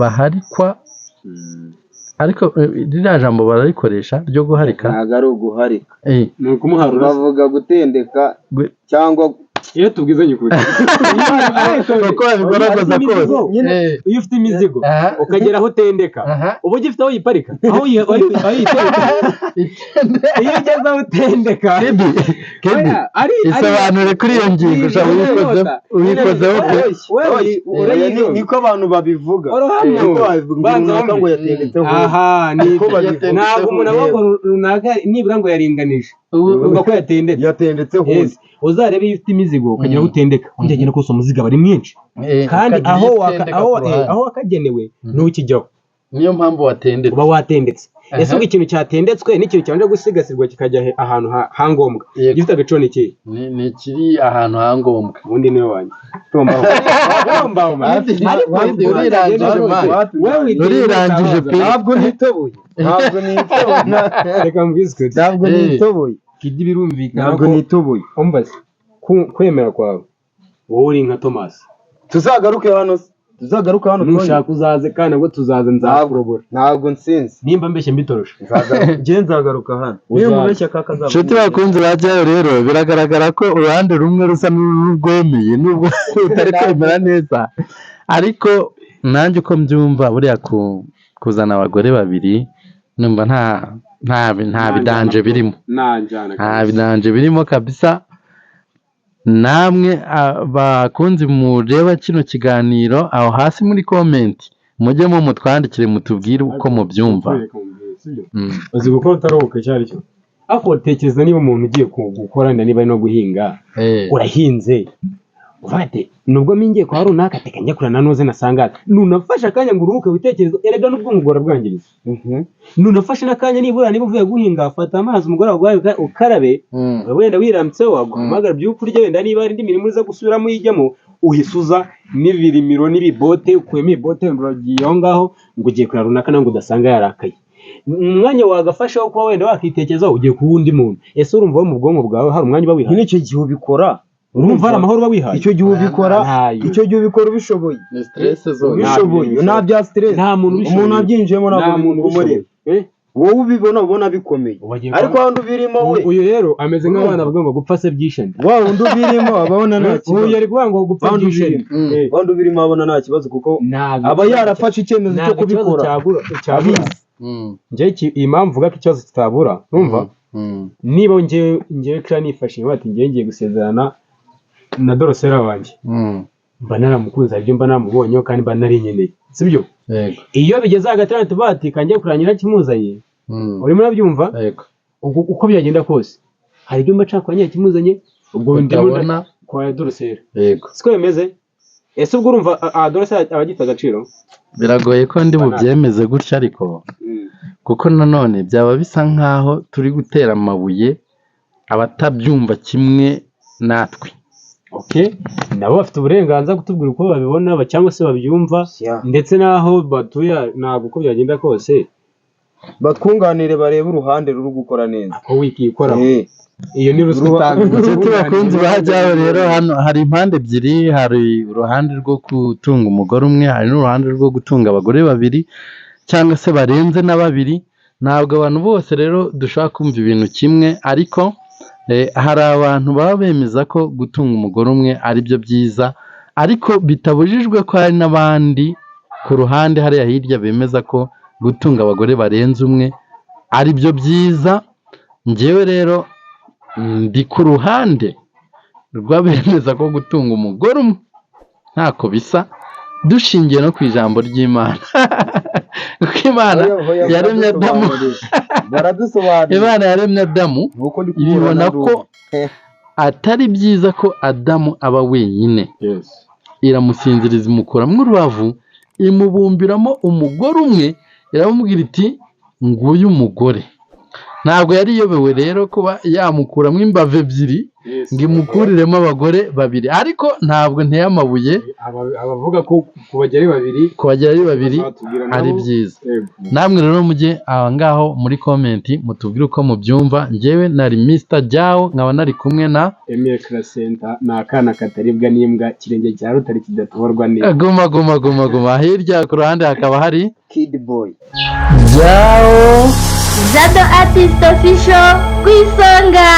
[SPEAKER 2] baharikwa ariko ririya jambo bararikoresha ryo guharika.
[SPEAKER 3] Ntabwo ari uguharika
[SPEAKER 1] ni ukumuharura.
[SPEAKER 3] Bavuga gutendeka cyangwa
[SPEAKER 1] iyo tubwizanye ukuri
[SPEAKER 2] kuko babigaragaza kose.
[SPEAKER 1] Iyo ufite imizigo ukagera aho utendeka uba ugifite aho yiparika aho yitereka. Iyo ugeze aho utendeka
[SPEAKER 2] isobanure kuri iyo ngingo ubikozeho pe.
[SPEAKER 3] Niko abantu babivuga. Runaka ngo yatendetseho.
[SPEAKER 1] Ntabwo umuntu aba runaka nibura ngo yaringanije uvuga ko yatendetseho. Uzarebe iyo ufite imizigo ukagera aho utendeka kugenda kose umuzigo aba ari mwinshi kandi aho wakagenewe ntukijyaho.
[SPEAKER 2] Niyo mpamvu watendetse
[SPEAKER 1] uba watendetse. Ese ubwo ikintu cyatendetswe n'ikintu cyanje gusigasirwa kikajya ahantu hangombwa gifite agaciro n'iki
[SPEAKER 2] ni kiri ahantu hangombwa.
[SPEAKER 1] Ubundi niwe wanjye
[SPEAKER 2] urirangije pe.
[SPEAKER 3] Ntabwo nitoboye
[SPEAKER 1] reka mbwiswe
[SPEAKER 3] ntabwo nitoboye
[SPEAKER 1] kidi birumvikana
[SPEAKER 3] ntabwo nitoboye.
[SPEAKER 1] Umbaze kwemera kwawe wowe uri nka Thomas.
[SPEAKER 3] Tuzagaruke hano
[SPEAKER 1] nushaka uzaze kandi ngo tuzaze nzakurobora.
[SPEAKER 3] Ntabwo nsinzi
[SPEAKER 1] nimba mbeshye mbitorosha
[SPEAKER 3] nzagaruka hano. Niyo mubeshya kakazavuga.
[SPEAKER 2] Nshuti bakunzi bajyayo rero biragaragara ko uruhande rumwe rusa n'urwemeye nubwo utari kwemera neza ariko nanjye uko mbyumva buriya kuzana abagore babiri numva nta bidanje birimo. Nta bidanje birimo kabisa. Namwe bakunzi mureba kino kiganiro aho hasi muri comment mujyemo mutwandikire mutubwire uko mubyumva.
[SPEAKER 1] Uzi gukora utaruhuka cyari cyo ako tekereza niba umuntu ugiye gukora niba no guhinga urahinze uvate nubwo mingiye kwa runaka tekanya kurana noze nasanga nunafasha akanya ngo uruhuke witekerezo erega nubwo umugore bwangiriza nunafashe nakanya nibura niba uvuye guhinga fata amazi umugore wawe ukarabe wenda wirambitse waguhamagara by'ukurya wenda niba ari indi mirimo uza gusubiramo yijyamo uhisuza n'ibirimiro n'ibibote ukuyemo ibote uragiye aho ngaho ngo ugiye kurana runaka nango udasanga yarakaye umwanya wagafashaho kuba wenda wakitekerezaho ugiye ku wundi muntu ese urumva wo mu bwonko bwawe hari umwanya uba wihaye
[SPEAKER 3] n'icyo gihe ubikora
[SPEAKER 1] urumva hari amahoro uba wihaye
[SPEAKER 3] icyo gihe ubikora ubishoboye
[SPEAKER 2] ni stress zose
[SPEAKER 3] ubishoboye nta bya stress
[SPEAKER 1] nta muntu ubishoboye
[SPEAKER 3] umuntu abyinjiyemo nta muntu umureba wowe ubibona bikomeye ariko wandi ubirimo we
[SPEAKER 1] uyu rero ameze nk'abana bavuga ngo gupfa se byishende
[SPEAKER 3] wa wundi ubirimo ababona nta kibazo
[SPEAKER 1] uyu yari kuvuga ngo gupfa byishende
[SPEAKER 3] wandi ubirimo abona nta kibazo kuko aba yarafashe icyemezo cyo kubikora
[SPEAKER 1] njye iyi mpamvu uvuga ko ikibazo kitabura urumva niba njyewe kira nifashe bati ngiye gusezerana na Dorosera wanjye mba naramukunze ibyo mba namubonyeho kandi mba nari nkeneye sibyo iyo bigeze hagati y'abantu bati kangiye kuranyira kimuzanye urimo urabyumva uko byagenda kose hari ibyo mba nshaka nyine kimuzanye ubwo ndabona kwa Dorosera siko bimeze ese ubwo urumva Dorosera abagita agaciro
[SPEAKER 2] biragoye ko ndi bubyemeze gutya ariko kuko nanone byaba bisa nkaho turi gutera amabuye abatabyumva kimwe natwe
[SPEAKER 1] nabo bafite uburenganzira kutubwira uko babibona cyangwa se babyumva ndetse n'aho batuye ntabwo uko byagenda kose
[SPEAKER 3] batwunganire barebe uruhande ruri gukora neza
[SPEAKER 1] ko wikikoraho iyo ni ruswa itanga
[SPEAKER 2] inshuti bakunzi bajyaho rero hano hari impande ebyiri hari uruhande rwo gutunga umugore umwe hari n'uruhande rwo gutunga abagore babiri cyangwa se barenze na babiri ntabwo abantu bose rero dushobora kumva ibintu kimwe ariko hari abantu baba bemeza ko gutunga umugore umwe ari byo byiza ariko bitabujijwe ko hari n'abandi ku ruhande hariya hirya bemeza ko gutunga abagore barenze umwe ari byo byiza njyewe rero ndi ku ruhande rw'abemeza ko gutunga umugore umwe ntako bisa dushingiye no ku ijambo ry'Imana kuko Imana yaremye Adamu Imana yaremye Adamu ibibona ko atari byiza ko Adamu aba wenyine iramusinziriza imukuramo urubavu imubumbiramo umugore umwe iramubwira iti nguyu umugore ntabwo yari iyobewe rero kuba yamukuramo imbavu ebyiri ngo imukuriremo abagore babiri ariko ntabwo nteye amabuye
[SPEAKER 1] abavuga ko kubagera ari babiri
[SPEAKER 2] ari byiza namwe rero mujye aho ngaho muri komenti mutubwire uko mubyumva njyewe nari Mr Jao nkaba nari kumwe na
[SPEAKER 1] Emile Crescenta ni akana kataribwa n'imbwa kirenge cya rutari kidatoborwa neza
[SPEAKER 2] guma hirya ku ruhande hakaba hari
[SPEAKER 3] Kid Boy
[SPEAKER 2] Jao
[SPEAKER 4] Jado Artist Official ku isonga.